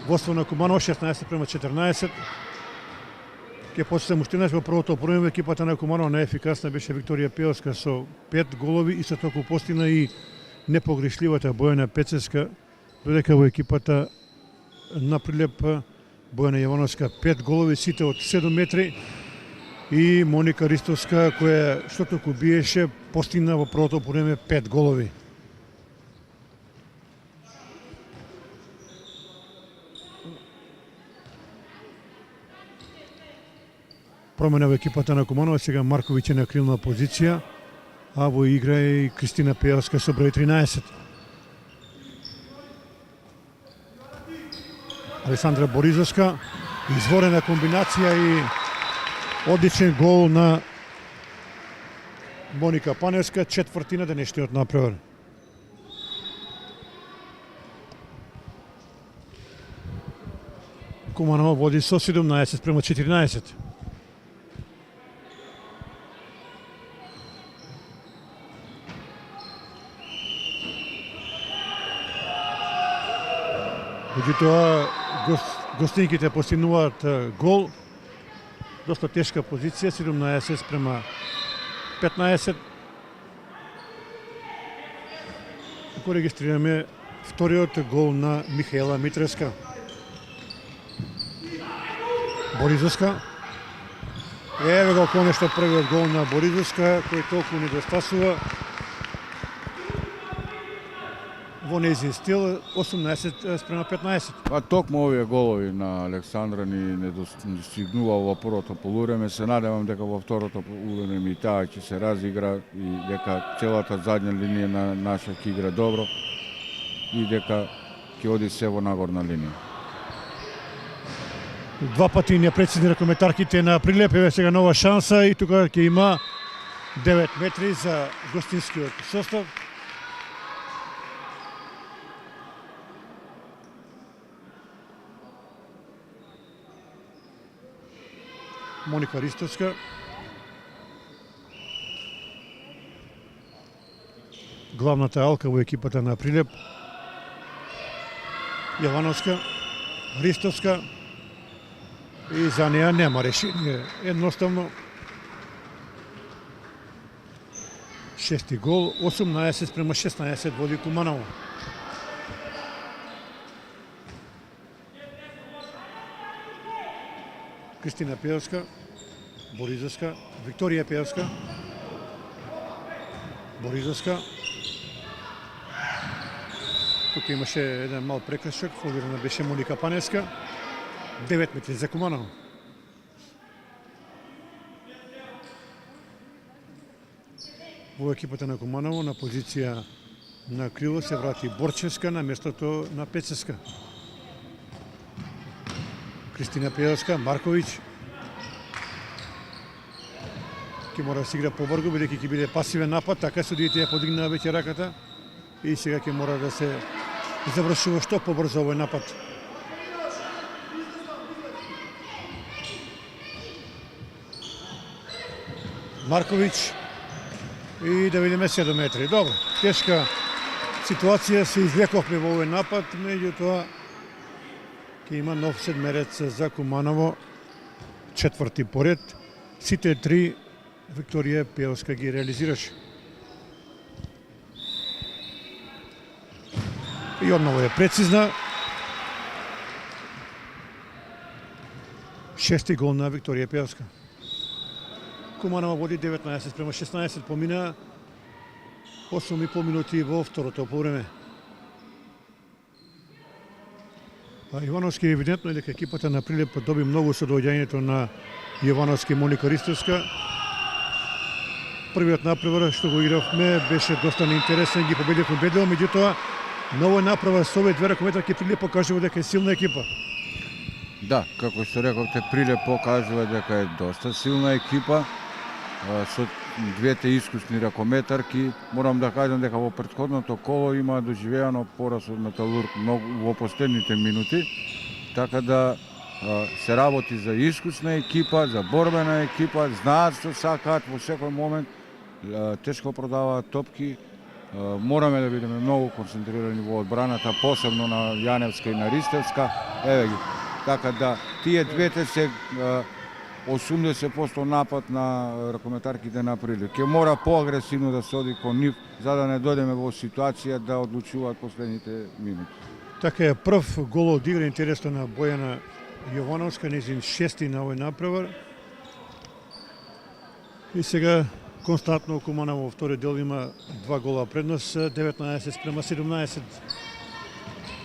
водство на Куманово 16:14. Ке почнем уште еднаш во првото полувреме. Екипата на Куманово најефикасна беше Викторија Пиевска со 5 голови, исто толку постигна и непогрешливата Бојана Пецевска, додека во екипата на Прилеп Бојана Јовановска 5 голови, сите од 7 метри, и Моника Ристовска која што толку биеше постигна во првото полувреме 5 голови. промена во екипата на Куманово, сега Марковиќ е на крилна позиција, а во игра е и Кристина Пејовска со број 13. Алесандра Боризовска, изворена комбинација и одличен гол на Моника Паневска, четврти на денешниот натпревар. Куманово води со 17-14. Меѓутоа, гостинките постигнуваат гол. Доста тешка позиција, 17-15. Ако регистрираме вториот гол на Михаела Митреска. Боризовска. Еве го конечно првиот гол на Боризовска, кој толку недостасува. Во нејзин стил 18-15. Па токму овие голови на Александра не достигнува во првото полувреме. Се надевам дека во второто полувреме и таа ќе се разигра и дека целата задња линија на наша ќе игра добро и дека ќе оди се во нагорна линија. Два пати непрецизни ракометарките на Прилеп, еве сега нова шанса и тука ќе има 9 метри за гостинскиот состав. Моника Ристовска. Главната алка во екипата на Прилеп. Јовановска, Ристовска. И за неја нема решение. Едноставно. Шести гол, 18-16 води Куманово. Кристина Пејовска, Боризовска, Викторија Пејовска, Боризовска. Тука имаше еден мал прекршок, фолирана беше Моника Паневска. 9 метри за Куманово. Во екипата на Куманово на позиција на крило се врати Борчевска на местото на Пецевска. Кристина Пејовска, Марковиќ. Ке мора да се игра побрзо, бидејќи ќе биде пасивен напад, така судиите ја подигнаа веќе раката и сега ќе мора да се завршува што побрзо овој напад. Марковиќ и да видиме 7 метри. Добро, тешка ситуација, се извлековме во овој напад, меѓутоа ќе има нов седмерец за Куманово, четврти поред. Сите три Викторија Пејовска ги реализираше. И одново е прецизна. Шести гол на Викторија Пејовска. Куманово води 19-16, помина 8,5 минути во второто полувреме. Јовановски евидентно е дека екипата на Прилеп доби многу со доаѓањето на Јовановски и Моника Ристовска. Првиот напревар што го игравме беше доста неинтересен, ги победивме убедливо, меѓутоа на овој напревар со овие две ракометарки Прилеп покажува дека е силна екипа. Да, како што рековте, Прилеп покажува дека е доста силна екипа со двете искусни ракометарки. Морам да кажам дека во претходното коло има доживеано пораз од Металург многу во последните минути, така да се работи за искусна екипа, за борбена екипа, знаат што сакаат во секој момент, тешко продаваат топки. Мораме да бидеме многу концентрирани во одбраната, посебно на Јаневска и на Ристевска. Еве ги. Така да тие двете се 80% напад на ракометарките на Прилеп. Ке мора поагресивно да се оди кон нив, за да не дојдеме во ситуација да одлучуваат последните минути. Така е, прв гол од игра, интересно на Бојана Јовановска, незин шести на овој напревар. И сега константно Куманово во втори дел има два гола предност, 19-17.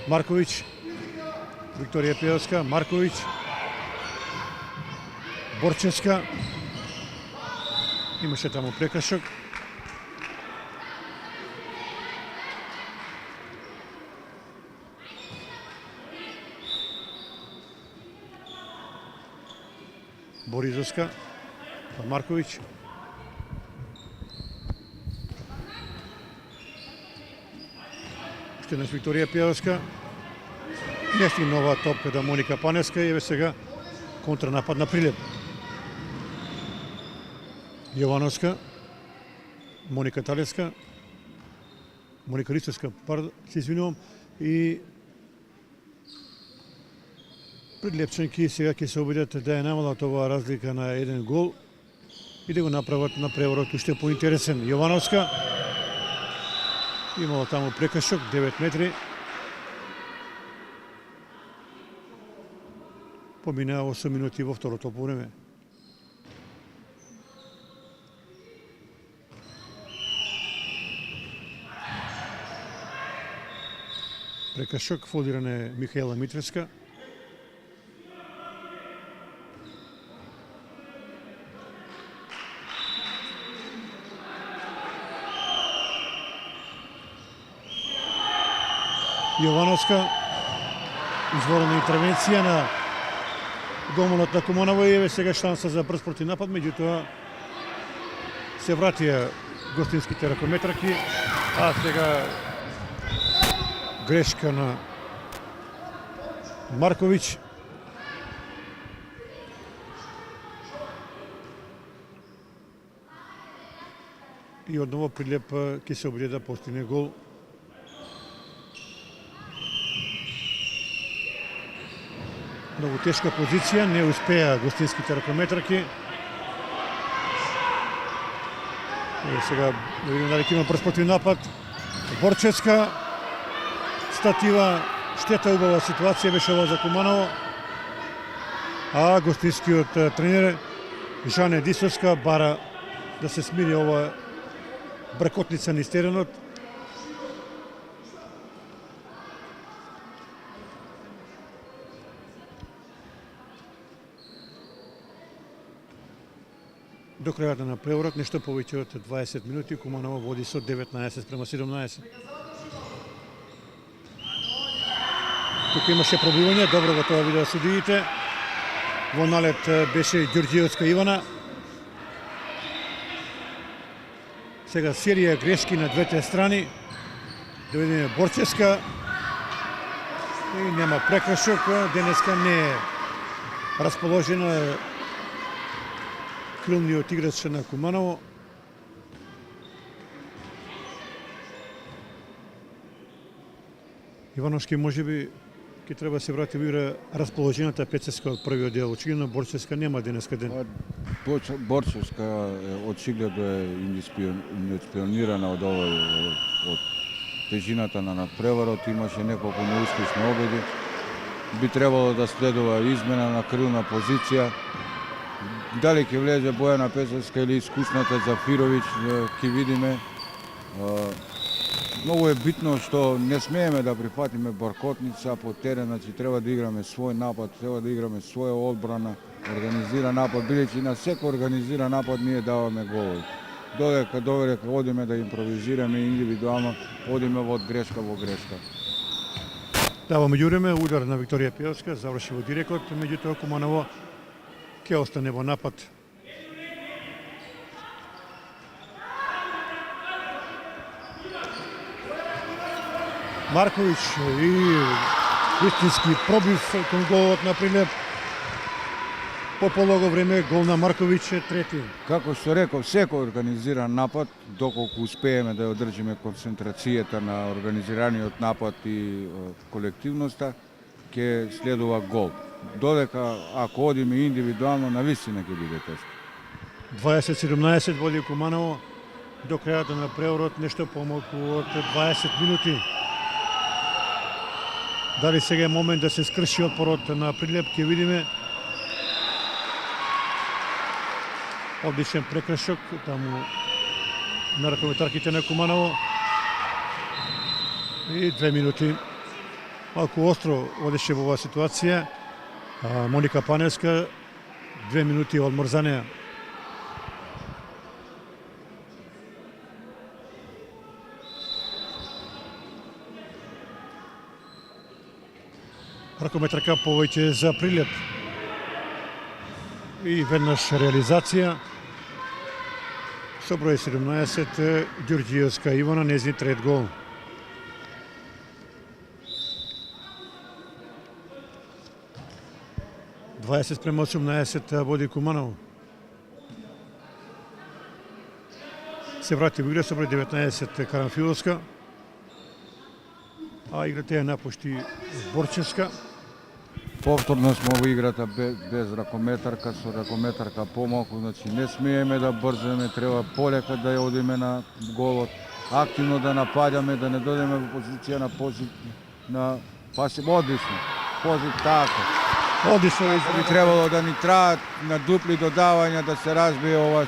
Марковиќ, Викторија Пејовска, Марковиќ, Борчевска. Имаше таму прекршок. Боризовска, па Марковиќ. Уште еднаш Викторија Пијавска. Не стигна нова топка да Моника Паневска и еве сега контранапад на Прилеп. Јовановска, Моника Талевска, Моника Ристовска, се извинувам, и Прилепчанки сега ќе се обидат да ја намалат оваа разлика на еден гол и да го направат на преворот уште поинтересен. Јовановска имала таму прекршок 9 метри. Поминаа 8 минути во второто полувреме. Прекршок фолиране Михаела Митревска. Јовановска, изворена интервенција на голманот на Куманово и еве сега шанса за брз противнапад, меѓутоа се вратија гостинските ракометраки, а сега грешка на Марковиќ. И одново Прилеп ќе се обиде да постигне гол. Многу тешка позиција, не успеа гостинските ракометраки. И сега да видиме дали ќе има брз противнапад. Борчевска статива, штета, убава ситуација беше ова за Куманово. А гостинскиот тренер Жане Дисовска бара да се смири ова бркотница низ теренот. До крајот на преворот, нешто повеќе од 20 минути, Куманово води со 19-17. Тука имаше пробивање, добро го тоа видео судиите. Во налет беше Ѓорѓиевска Ивана. Сега серија грешки на двете страни. Да видиме Борчевска. И нема прекршок, денеска не е расположена крилниот играч на Куманово. Ивановски можеби ќе треба да се врати во игра расположената Пецеска од првиот дел. Очигледно Борчевска нема денеска ден. Борчевска очигледно е индисциплинирана од од тежината на надпреварот, имаше неколку неуспешни обиди. Би требало да следува измена на крилна позиција. Дали ќе влезе Бојана Пецевска или искусната Зафировиќ, ќе видиме. Многу е битно што не смееме да прифатиме баркотница по терен, значи треба да играме свој напад, треба да играме своја одбрана, организиран напад, бидејќи на секој организиран напад ние даваме голови. Додека одиме да импровизираме индивидуално, одиме од грешка во грешка. Да, во меѓувреме удар на Викторија Пијавска заврши во дирекот, меѓутоа Куманово ќе остане во напад. Марковиќ и вистински пробив кон голот на Прилеп. По полого време гол на Марковиќ е трети. Како што реков, секој организиран напад, доколку успееме да ја одржиме концентрацијата на организираниот напад и колективноста, ќе следува гол. Додека ако одиме индивидуално, навистина ќе биде тешко. 20-17 води Куманово до крајот на преворот, нешто помалку од 20 минути. Дали сега е момент да се скрши отпорот на Прилеп, ќе видиме. Одличен прекршок таму на ракометарките на Куманово. И 2 минути. Малку остро одеше во оваа ситуација. Моника Паневска 2 минути одмор за неа. Ракометарка повеќе за Прилеп. И веднаш реализација. Со број 17 Ѓурѓиевска Ивана, нејзин трет гол. Према 18 води Куманово. Се врати во игра со број 19 Карамфиловска. А играта ја напушти Борчевска. Повторно смо во играта без ракометарка, со ракометарка помалку, значи не смееме да брзаме, треба полека да ја одиме на голот, активно да нападаме, да не додеме во позиција на пасив, одлично, така. Одлично Би требало да ни траат на дупли додавања, да се разбие ова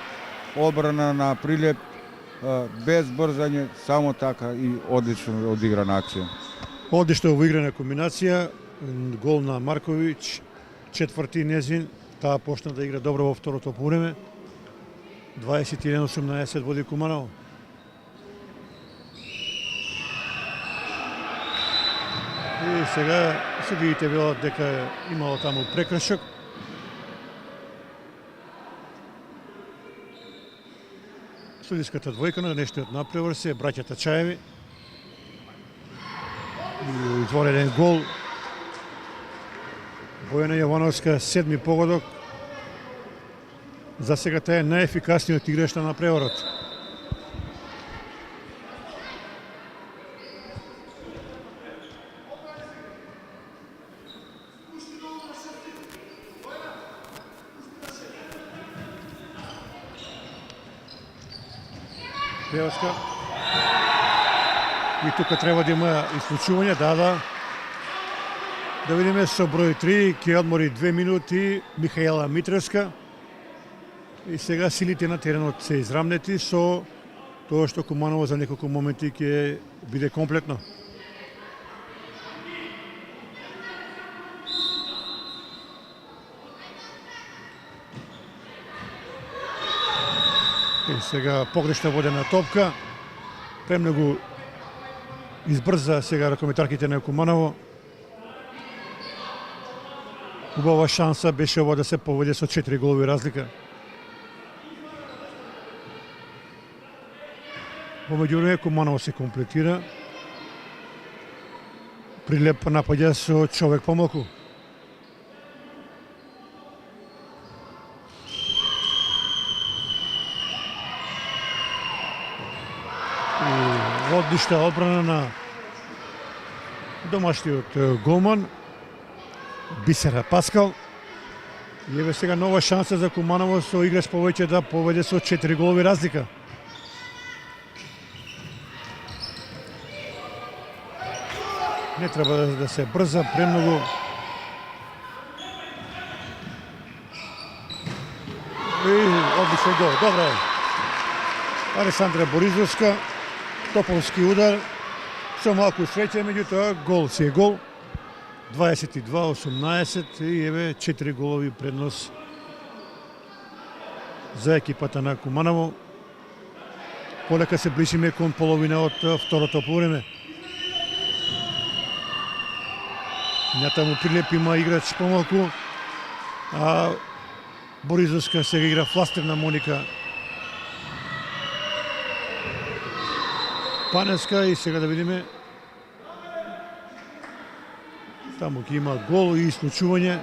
одбрана на Прилеп, без брзање, само така и одлично одиграна акција. Одлично воиграна комбинација, гол на Марковиќ, четврти незин, таа почна да игра добро во второто полувреме. 21-18 води Куманово. И сега судиите велат дека имало таму прекршок. Судиската двојка на днешниот надпревар се браќата Чаеви. И извореден гол. Бојана Јовановска, 7ми погодок. За сега таа е најефикасниот играч на надпреварот. Пеоска. И тука треба да има исклучување, да. Да видиме со број 3, ќе одмори 2 минути Михаела Митревска. И сега силите на теренот се израмнети со тоа што Куманово за неколку моменти ќе биде комплетно. И сега погрешна водена топка. Премногу избрза сега ракометарките на Куманово. Убава шанса беше ова да се поведе со 4 голови разлика. Во меѓувреме Куманово се комплетира. Прилеп напаѓа со човек помалку. Одлична одбрана на домашниот голман Бисера Паскал. И еве сега нова шанса за Куманово со играч повеќе да поведе со 4 голови разлика. Не треба да се брза премногу. И одлично гол. Добро е. Алесандра Боризовска, топовски удар, со малку среќа, меѓутоа гол си е гол. 22-18 и еве 4 голови преднос за екипата на Куманово. Полека се ближиме кон половина од второто полувреме. Натаму Прилеп има играч помалку, а Боризовска сега игра фластер на Моника Паневска и сега да видиме таму ќе има гол и исклучување.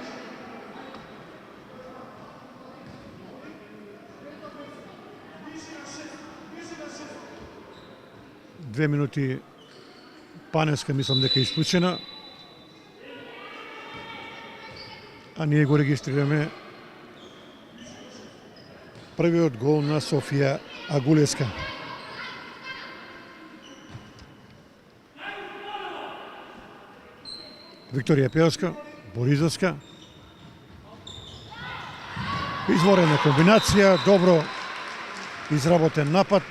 Две минути Паневска мислам дека е исклучена. А ние го регистрираме првиот гол на Софија Агулеска. Викторија Пеоска, Боризовска. Изворена комбинација, добро изработен напад.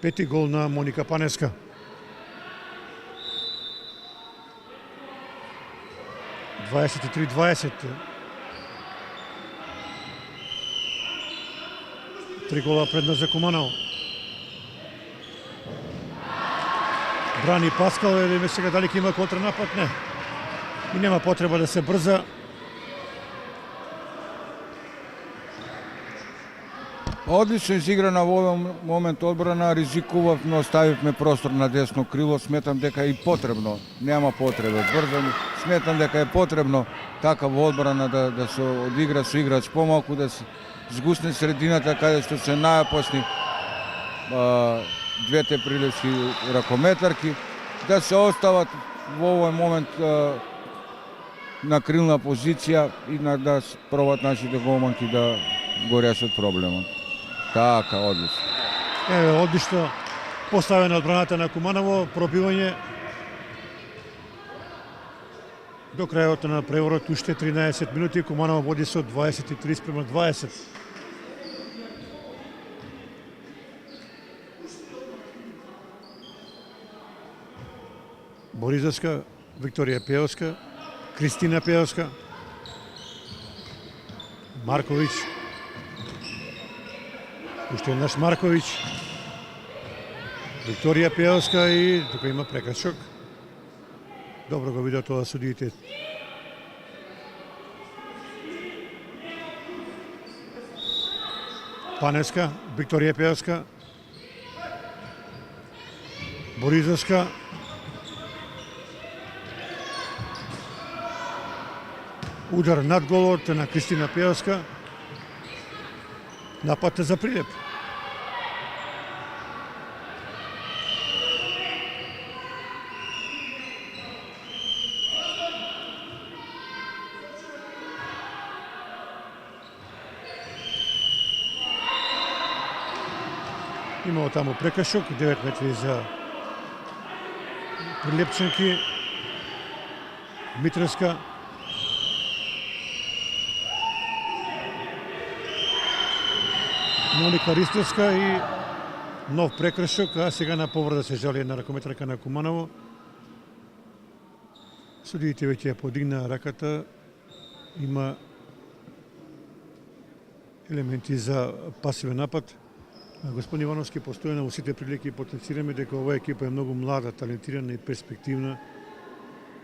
Пети гол на Моника Паневска. 23-20. 3 гола предност за Куманово. Брани Паскал, или сега дали ќе има контранапад? Не. И нема потреба да се брза. Одлично изиграна во овој момент одбрана, ризикував, но оставивме простор на десно крило. Сметам дека е и потребно, нема потреба брзани. Сметам дека е потребно така во одбрана да се одигра со играч помалку, да се згусне средината каде што се најопасни двете прилички ракометарки, да се остават во овој момент на крилна позиција и да пробат нашите голманки да го решат проблемот. Така, одлично. Еве, одлично поставена одбраната на Куманово, пробивање. До крајот на преворот уште 13 минути, Куманово води со 23-20. Боризовска, Викторија Пеовска, Кристина Пеовска, Марковиќ, уште еднаш Марковиќ, Викторија Пеовска и тука има прекршок. Добро го видеа тоа судиите. Паневска, Викторија Пеовска, Боризовска, удар над голот на Кристина Пеовска, напад за Прилеп. Имало таму прекршок, 9 метри за Прилепчанки. Митровска, Моника Ристовска и нов прекршок, а сега на повреда се жали една ракометарка на Куманово. Судиите веќе ја подигна раката, има елементи за пасивен напад. Господин Ивановски, постојано во сите прилики потенцираме дека оваа екипа е многу млада, талентирана и перспективна.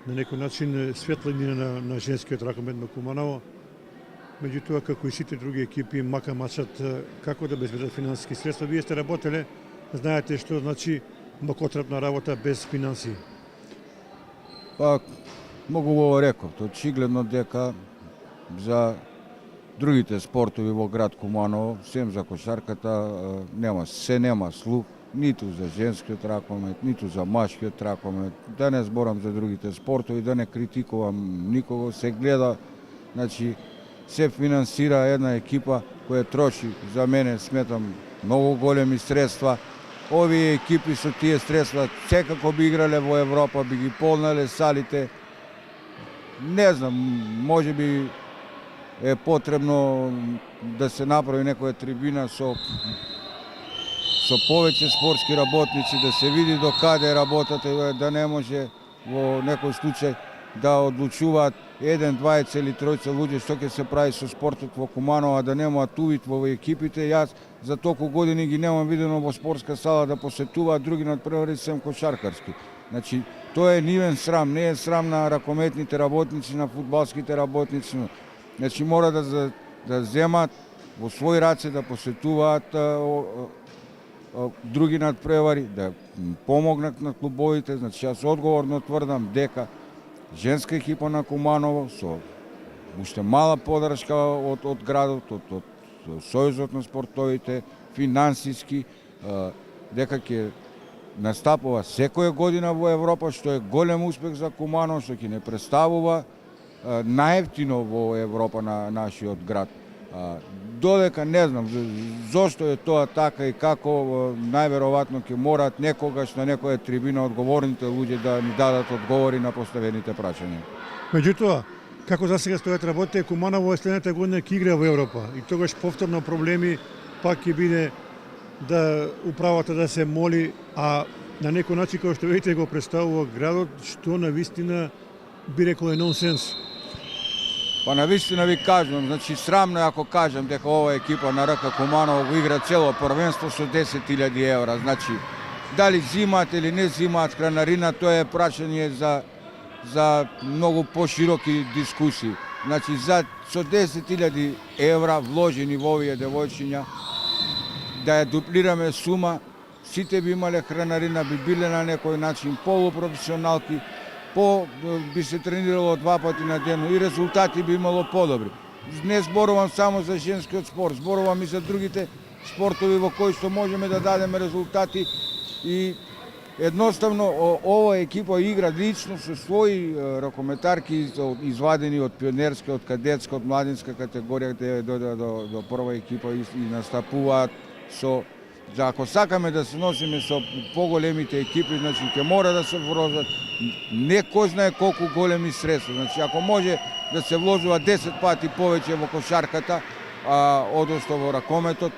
На некој начин светлина на женскиот ракомет на Куманово. Меѓутоа, како и сите други екипи, мака мачат како да безбедат финансиски средства. Вие сте работеле, знаете што значи мокотрапна работа без финансии. Па, многу го реков, очигледно дека за другите спортови во град Куманово, сем за кошарката, нема слух, ниту за женскиот ракомет, ниту за машкиот ракомет. Да не зборам за другите спортови, да не критикувам никого, се гледа, значи, се финансира една екипа која троши, за мене сметам, многу големи средства. Овие екипи со тие средства секако би играле во Европа, би ги полнале салите. Не знам, може би е потребно да се направи некоја трибина со повеќе спортски работници, да се види до каде работат, да не може во некој случај да одлучуваат 1, 2 или 3 луѓе што ќе се прави со спортот во Куманово, а да немаат увид во екипите. Јас за толку години ги немам видено во спортска сала да посетуваат, други надпревари сем кошаркарски. Значи, тоа е нивен срам, не е срам на ракометните работници, на фудбалските работници. Значи, мора да земат во своји раце, да посетуваат други надпревари, да помогнат на клубовите. Значи, јас одговорно тврдам дека женска екипа на Куманово со уште мала подршка од градот, од Сојузот на спортовите, финансиски, дека ќе настапува секоја година во Европа, што е голем успех за Куманово, што ќе не представува најевтино во Европа на нашиот град. Додека не знам зошто е тоа така и како, најверојатно ќе мораат некогаш на некоја трибина одговорните луѓе да ни дадат одговори на поставените прашања. Меѓутоа, како за сега стојат работите, Куманово следната година ќе игра во Европа и тогаш повторно проблеми пак ќе биде да управата да се моли, а на некој начин кој што видите го представува градот, што на вистина би рекол е нонсенс. Па навистина ви кажувам, значи срамно е ако кажам дека ова екипа на РК Куманово го игра цело првенство со 10.000 евра. Значи, дали зимаат или не зимаат хранарина, тоа е прашање за многу пошироки дискусии. Значи, со 10.000 евра вложени во овие девојчиња, да ја дуплираме сума, сите би имале хранарина, би биле на некој начин полупрофесионалки, би се тренирало 2 пати на ден и резултати би имало подобри. Не зборувам само за женскиот спорт, зборувам и за другите спортови во кои што можеме да дадеме резултати и едноставно ова екипа игра лично со своји ракометарки извадени од пионерска, од кадетска, од младинска категорија каде до прва екипа и настапуваат со ако сакаме да се носиме со поголемите екипи, значи ќе мора да се вложат не кој знае колку големи средства. Значи ако може да се вложува 10 пати повеќе во кошарката, одnosno во ракометот,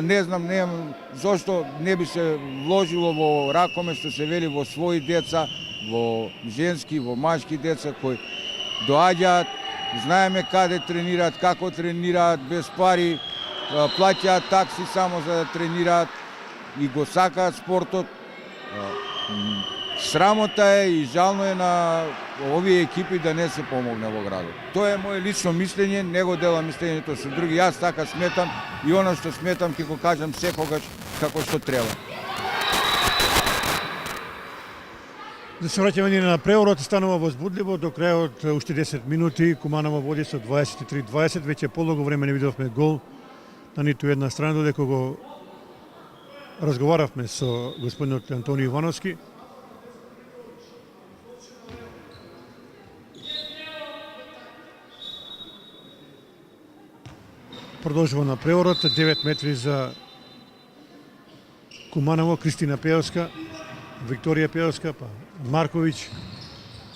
не знам зошто не би се вложило во ракомет, што се вели во своји деца, во женски, во машки деца кои доаѓаат, знаеме каде тренираат, како тренираат, без пари, плаќаат такси само за да тренираат и го сакаат спортот. Срамота е и жално е на овие екипи да не се помогне во градот. Тоа е моje лично мислење, не го делам мислењето со други. Јас така сметам и она што сметам ќе го кажам секогаш како што треба. Да се враќаме ние на преворот, станува возбудливо до крајот уште 10 минути, Куманово води со 23-20, веќе полого време не видовме гол на ниту една страна, додека го разговаравме со господинот Антонио Ивановски. Продолжува на преворот, 9 метри за Куманово, Кристина Пеовска, Викторија Пеовска, па Марковиќ,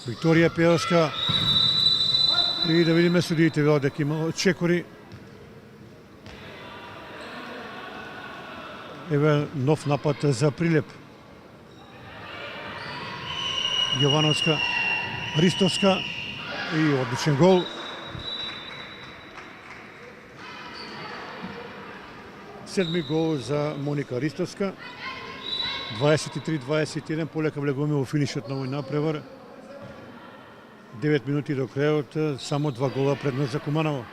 Викторија Пеовска и да видиме судиите велат дека имало чекори. Еве нов напад за Прилеп. Јовановска, Ристовска и одличен гол. Седми гол за Моника Ристовска. 23-21, полека влегуваме во финишот на овој напревар. 9 минути до крајот, само 2 гола предност за Куманово.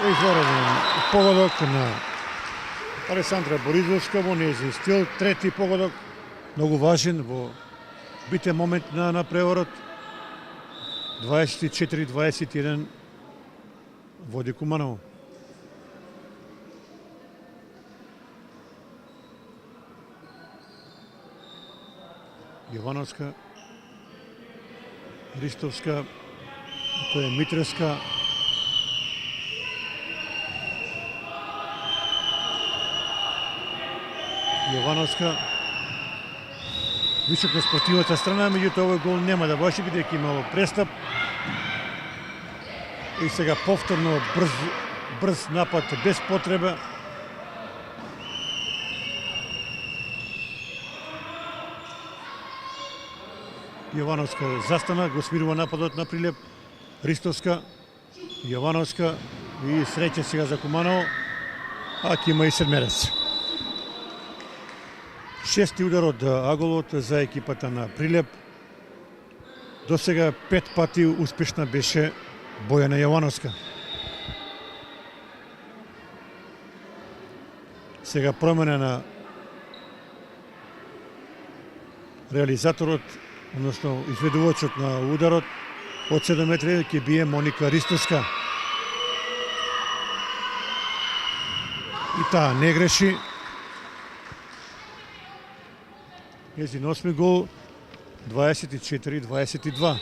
Извареден погодок на Алесандра Боризовска во нејзин стил, трети погодок, многу важен во битен момент на преворот. 24-21 води Куманово. Јовановска, Ристовска, тоа е Митреска, Јовановска, висок на спортивната страна, меѓутоа овој гол нема да баши, бидејќи имало престап. И сега повторно брз напад без потреба. Јовановска застана, го смирува нападот на Прилеп. Ристовска, Јовановска и среќа сега за Куманово, а ќе има и седмерец. Шести удар од аголот за екипата на Прилеп. До сега 5 пати успешна беше Бојана Јовановска. Сега промена на реализаторот, односно изведувачот на ударот од 7 метри ќе бие Моника Ристовска. И таа не греши. Нејзин 8 гол, 24-22.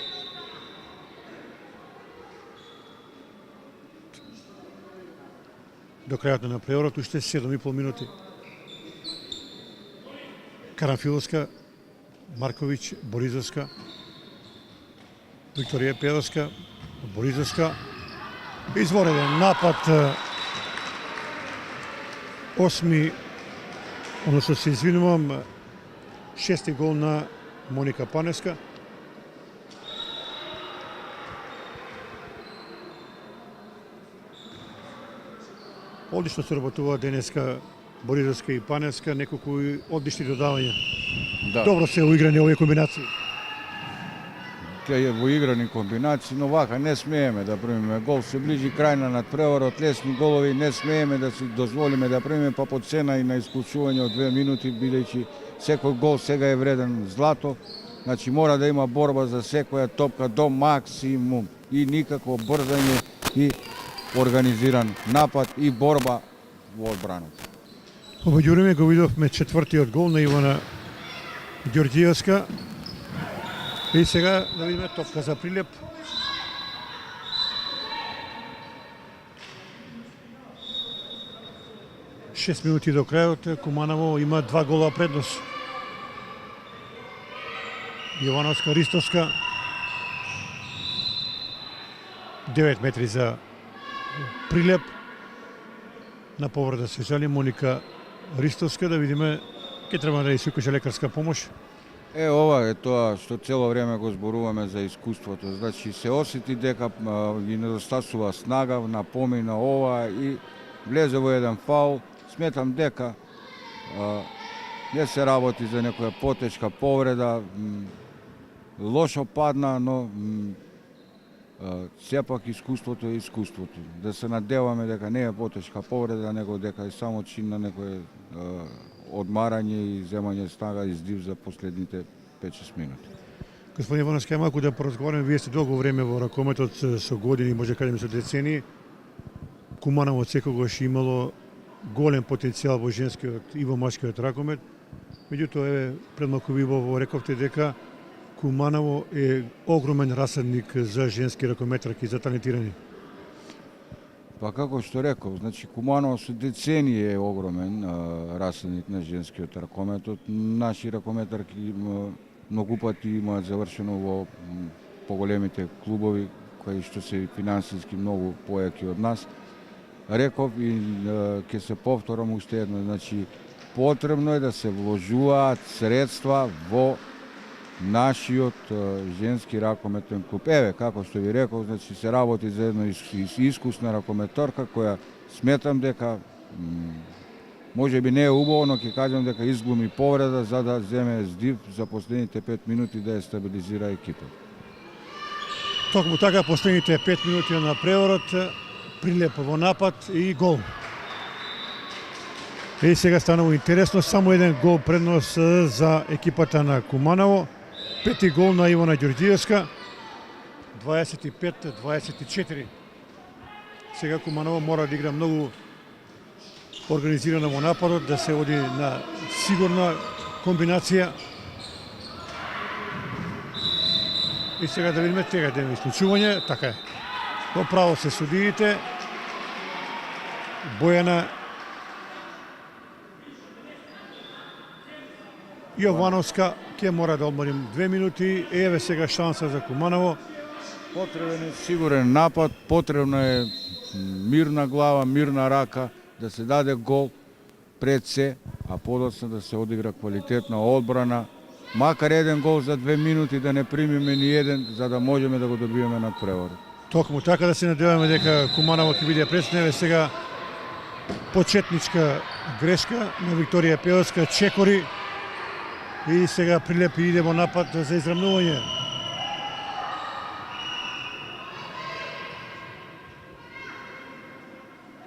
До крајот на преворот уште 7,5 минути. Карамфиловска, Марковиќ, Боризовска, Викторија Пеовска, Боризовска, Извореден напад, осми, односно се извинувам, шести гол на Моника Паневска. Одлично се работува денеска Борисовска и Паневска, неколку одлични додавања. Да. Добро се уиграни овие комбинации. Тие во играни комбинации, но вака не смееме да примиме гол. Се ближи крај на надпреварот, лесни голови, не смееме да си дозволиме да примиме, па по цена и на исклучување од 2 минути, бидејќи секој гол сега е вреден злато. Значи мора да има борба за секоја топка до максимум и никакво брзање и организиран напад и борба во одбраната. Во меѓувреме го видовме четвртиот гол на Ивана Ѓорѓиевска. И сега да видиме топка за Прилеп. Шест минути до крајот, Куманово има 2 гола предност. Јовановска, Ристовска. 9 метри за Прилеп. На повреда се жали Моника Ристовска, да видиме ќе треба да ја се лекарска помош. Ова е тоа што цело време го зборуваме за искуството. Значи се осети дека ги недостасува снага, напомина ова и влезе во еден фаул. Сметам дека не се работи за некоја потешка повреда, лошо падна, но сепак искуството е искуството. Да се надеваме дека не е потешка повреда, него дека е само чин на некој одмарање и земање снага и здив за последните 5-6 минути. Господин Ивановски, малку да поразговараме, вие сте долго време во ракометот со години, може кажеме со децении. Куманово секогаш имало голем потенцијал во женскиот и во машкиот ракомет. Меѓутоа, еве, пред малку ви во рековте дека Куманово е огромен расадник за женски ракометарки, за талентирани. Па како што реков, значи Куманово со децении е огромен расадник на женскиот ракометот. Наши ракометарки многу пати имаат завршено во поголемите клубови, кои што се финансиски многу појаки од нас. Реков и ќе се повторам уште едно, значи потребно е да се вложуваат средства во нашиот женски ракометен клуб. Еве, како што ви реков, значи се работи за една искусна ракометорка која сметам дека може би не е убаво, но ќе кажам дека изглуми повреда за да земе здив за последните 5 минути да ја стабилизира екипа. Токму така, последните 5 минути на преворот, Прилеп во напад и гол. И сега станува интересно, само еден гол предност за екипата на Куманово. Пети гол на Ивана Ѓорѓиевска, 25-24. Сега Куманово мора да игра многу организирано во нападот, да се оди на сигурна комбинација. И сега да видиме тега да има исклучување, така е. Во право се судиите. Бојана Јовановска ќе мора да одморим 2 минути. Еве сега шанса за Куманово. Потребен е сигурен напад, потребна е мирна глава, мирна рака, да се даде гол пред се, а подоцна да се одигра квалитетна одбрана. Макар еден гол за 2 минути да не примиме ни еден, за да можеме да го добиеме на превор. Токму така, да се надеваме дека Куманово ќе биде пресневе. Сега почетничка грешка на Викторија Пеовска, чекори. И сега Прилеп иде во напад за израмнување.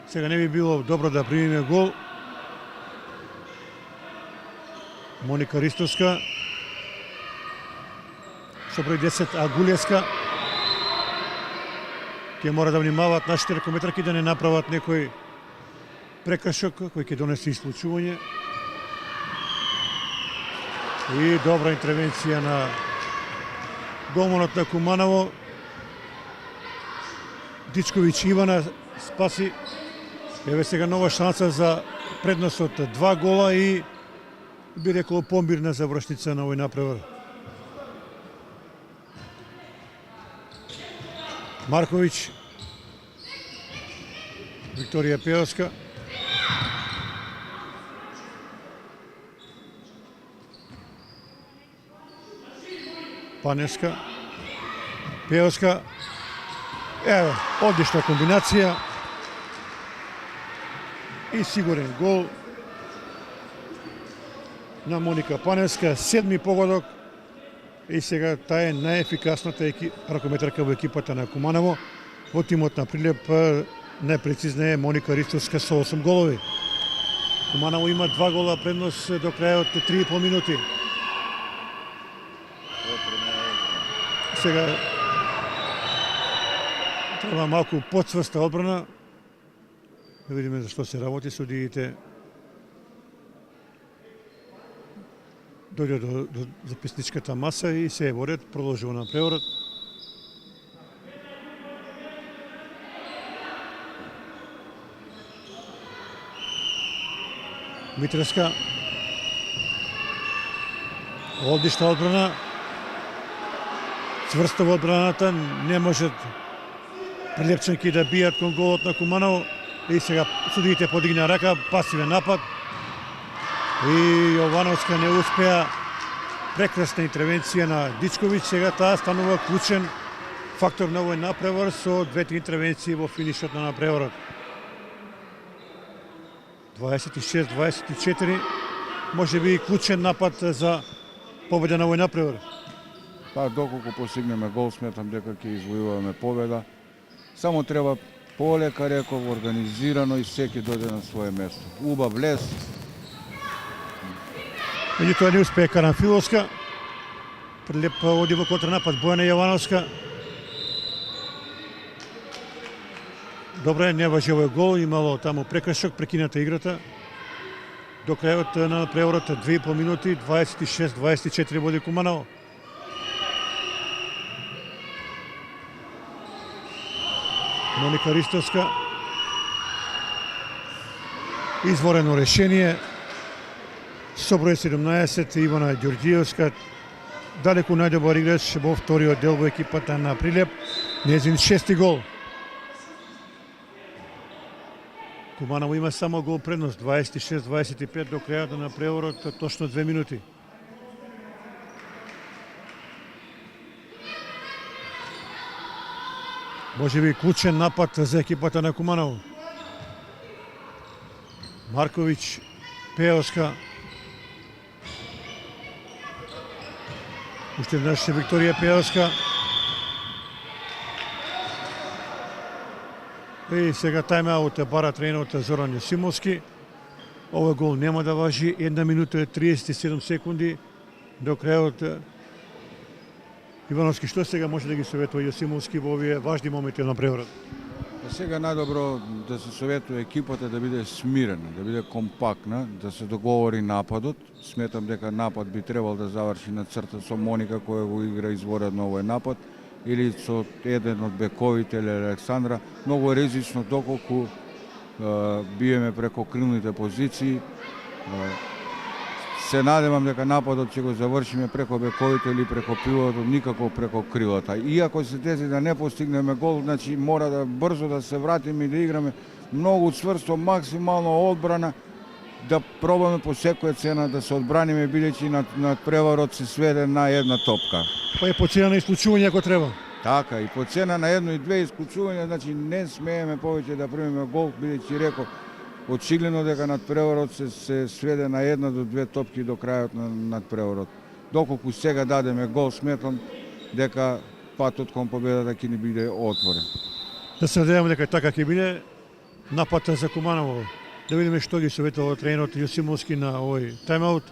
Сега не би било добро да примиме гол. Моника Ристовска со број 10 Агулеска. Ќе мора да внимаваат нашите ракометарки да не направат некој прекршок кој ќе донесе исклучување. И добра интервенција на голманот на Куманово. Дичковиќ Ивана спаси. Еве сега нова шанса за предност од 2 гола и би рекол помирна завршница на овој напревар. Марковиќ Викторија Пеоска. Панеска. Пеоска. Ево, одлична комбинација. И сигурен гол на Моника Панеска, 7-ми погодок. И сега таа е најефикасната ракометарка во екипата на Куманово. Во тимот на Прилеп најпрецизна е Моника Ристовска со 8 голови. Куманово има 2 гола предност до крајот 3,5 минути. Сега треба малку подсврста одбрана. Да видиме за што се работи. Судиите дојде до записничката маса и се водат, продолжува на преворот. Митреска. Одлична одбрана. Цврсто во одбраната, не можат прилепчанки да бијат кон голот на Куманово. И сега судиите подигна рака, пасивен напад. И Јовановска не успеа. Прекрасна интервенција на Дичковиќ. Сега таа станува клучен фактор на овој напревар со двете интервенции во финишот на напреворот. 26-24. Може би и клучен напад за победа на овој напревар. Па доколку постигнеме гол, сметам дека ќе извојуваме победа. Само треба полека, реков, организирано и секи дојде на свое место. Убав лес. Меѓутоа не успее Карамфиловска. Прилеп оди во контранапад Бојана Јовановска. Добре, не важи овој гол, имало таму прекршок, прекината играта. До крајот на преворот 2,5 минути, 26-24 води Куманово. Моника Ристовска. Изворено решение. Со број 17 Ивана Ѓорѓиевска. Далеку најдобар играч во вториот дел во екипата на Прилеп. Нејзин 6-ти гол. Куманово има само гол предност, 26-25 до крајот на преворот, точно 2 минути. Може би клучен напад за екипата на Куманово. Марковиќ, Пеоска. Уште еднаш Викторија Пеоска. И сега тајм-аут бара тренерот Зоран Јосимовски. Овој гол нема да важи, 1 минута и 37 секунди до крајот. Ивановски, што сега може да ги советува Јосимовски во овие важни моменти на преворот? Сега најдобро да се советува екипата да биде смирена, да биде компактна, да се договори нападот. Сметам дека напад би требал да заврши на црта со Моника која го игра изворедно овој напад или со еден од бековите или Александра. Многу ризично доколку биеме преко крилните позиции. Се надевам дека нападот ќе го завршиме преко бековите или преко пилотот, никако преко крилата. Иако се деси да не постигнеме гол, значи мора да брзо да се вратиме и да играме многу цврсто, максимално одбрана, да пробаме по секоја цена да се одбраниме, бидејќи над преварот се сведе на една топка. Па и по цена на исклучување ако треба. Така, и по цена на едно и две исклучувања, значи не смееме повеќе да примеме гол, бидејќи реков, очигледно дека надпреварот се сведе на една до две топки до крајот на надпреварот. Доколку сега дадеме гол, сметам дека патот кон победата ќе ни биде отворен. Да се надеваме дека така ќе биде. Напад за Куманово. Да видиме што ги советува тренерот Јосимовски на овој тајм-аут.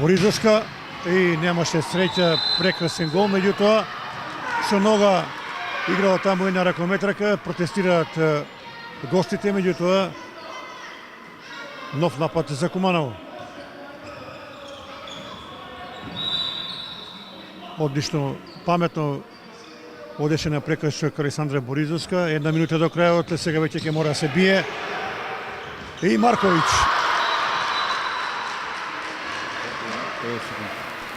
Боризовска и немаше среќа, прекрасен гол, меѓутоа со нога играла таму една ракометрака, протестираат гостите, меѓутоа нов напад за Куманово. Одлично, паметно одеше на прекршок Александра Боризовска. 1 минута до крајот, сега веќе ќе мора да се бие. И Марковиќ.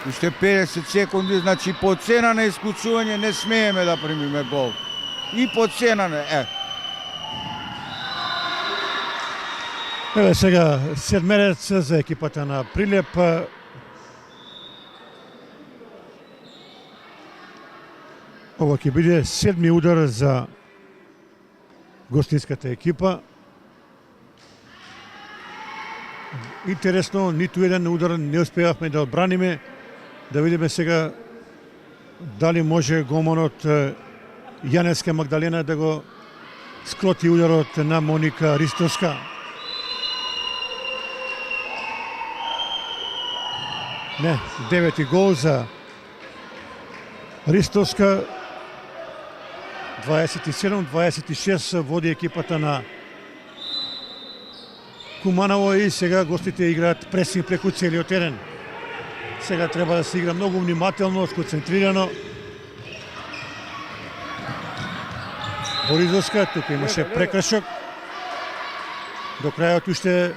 Уште 50 секунди, значи по цена на исклучување не смееме да примиме гол. И по цена на Еве сега седмерец за екипата на Прилеп. Ова ќе биде седми удар за гостинската екипа. Интересно, ниту еден удар не успеавме да одбраниме. Да видиме сега дали може голманот Јанеска Магдалена да го скроти ударот на Моника Ристовска. Не, девети гол за Ристовска. 27-26 води екипата на Куманово и сега гостите играат пресинг преку целиот терен. Сега треба да се игра многу внимателно, сконцентрирано. Боризовска, тука имаше прекршок. До крајот уште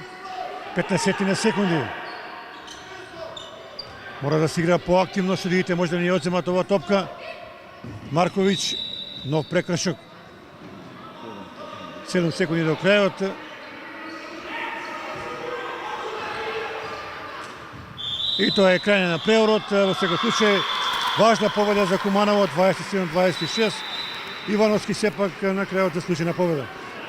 15 секунди. Мора да се игра поактивно, судиите може да не одземат ова топка. Марковиќ, нов прекршок. 7 секунди до крајот. И тоа е крај на преорот. Во секој случај, важна победа за Куманово, 27-26. Ивановски сепак на крајот заслужена победа.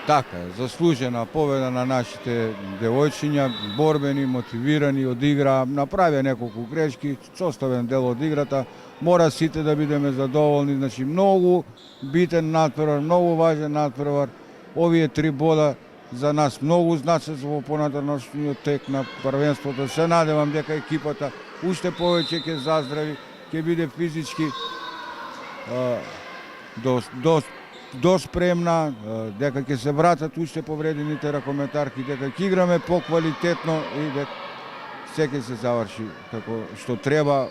Така е, заслужена победа на нашите девојчиња, борбени, мотивирани, одигра, направија неколку грешки, составен дел од играта. Мора сите да бидеме задоволни, значи многу битен натпревар, многу важен натпревар. Овие 3 бода за нас многу значат во понатамошниот тек на првенството. Се надевам дека екипата уште повеќе ќе заздрави, ќе биде физички спремна, дека ќе се вратат уште повредените ракометарки, дека ќе играме поквалитетно и дека се ќе се заврши како што треба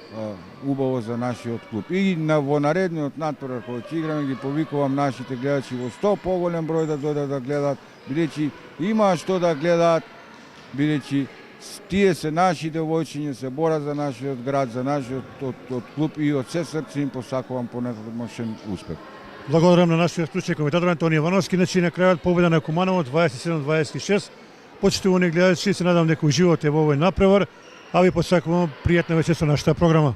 убаво за нашиот клуб. И во наредниот натпревар кога ќе играме ги повикувам нашите гледачи во 100 поголем број да дојдат да гледаат, бидејќи има што да гледаат, бидејќи тие се наши девојчиња, се борат за нашиот град, за нашиот клуб и од се срце им посакувам понатамошен успех. Благодарам на нашиот случај коментатор Антони Ивановски, значи на крајот победа на Куманово 27-26. Почитувани гледачи, се надам дека уживате во овој напревар, а ви посакувам пријатна вечер со нашата програма.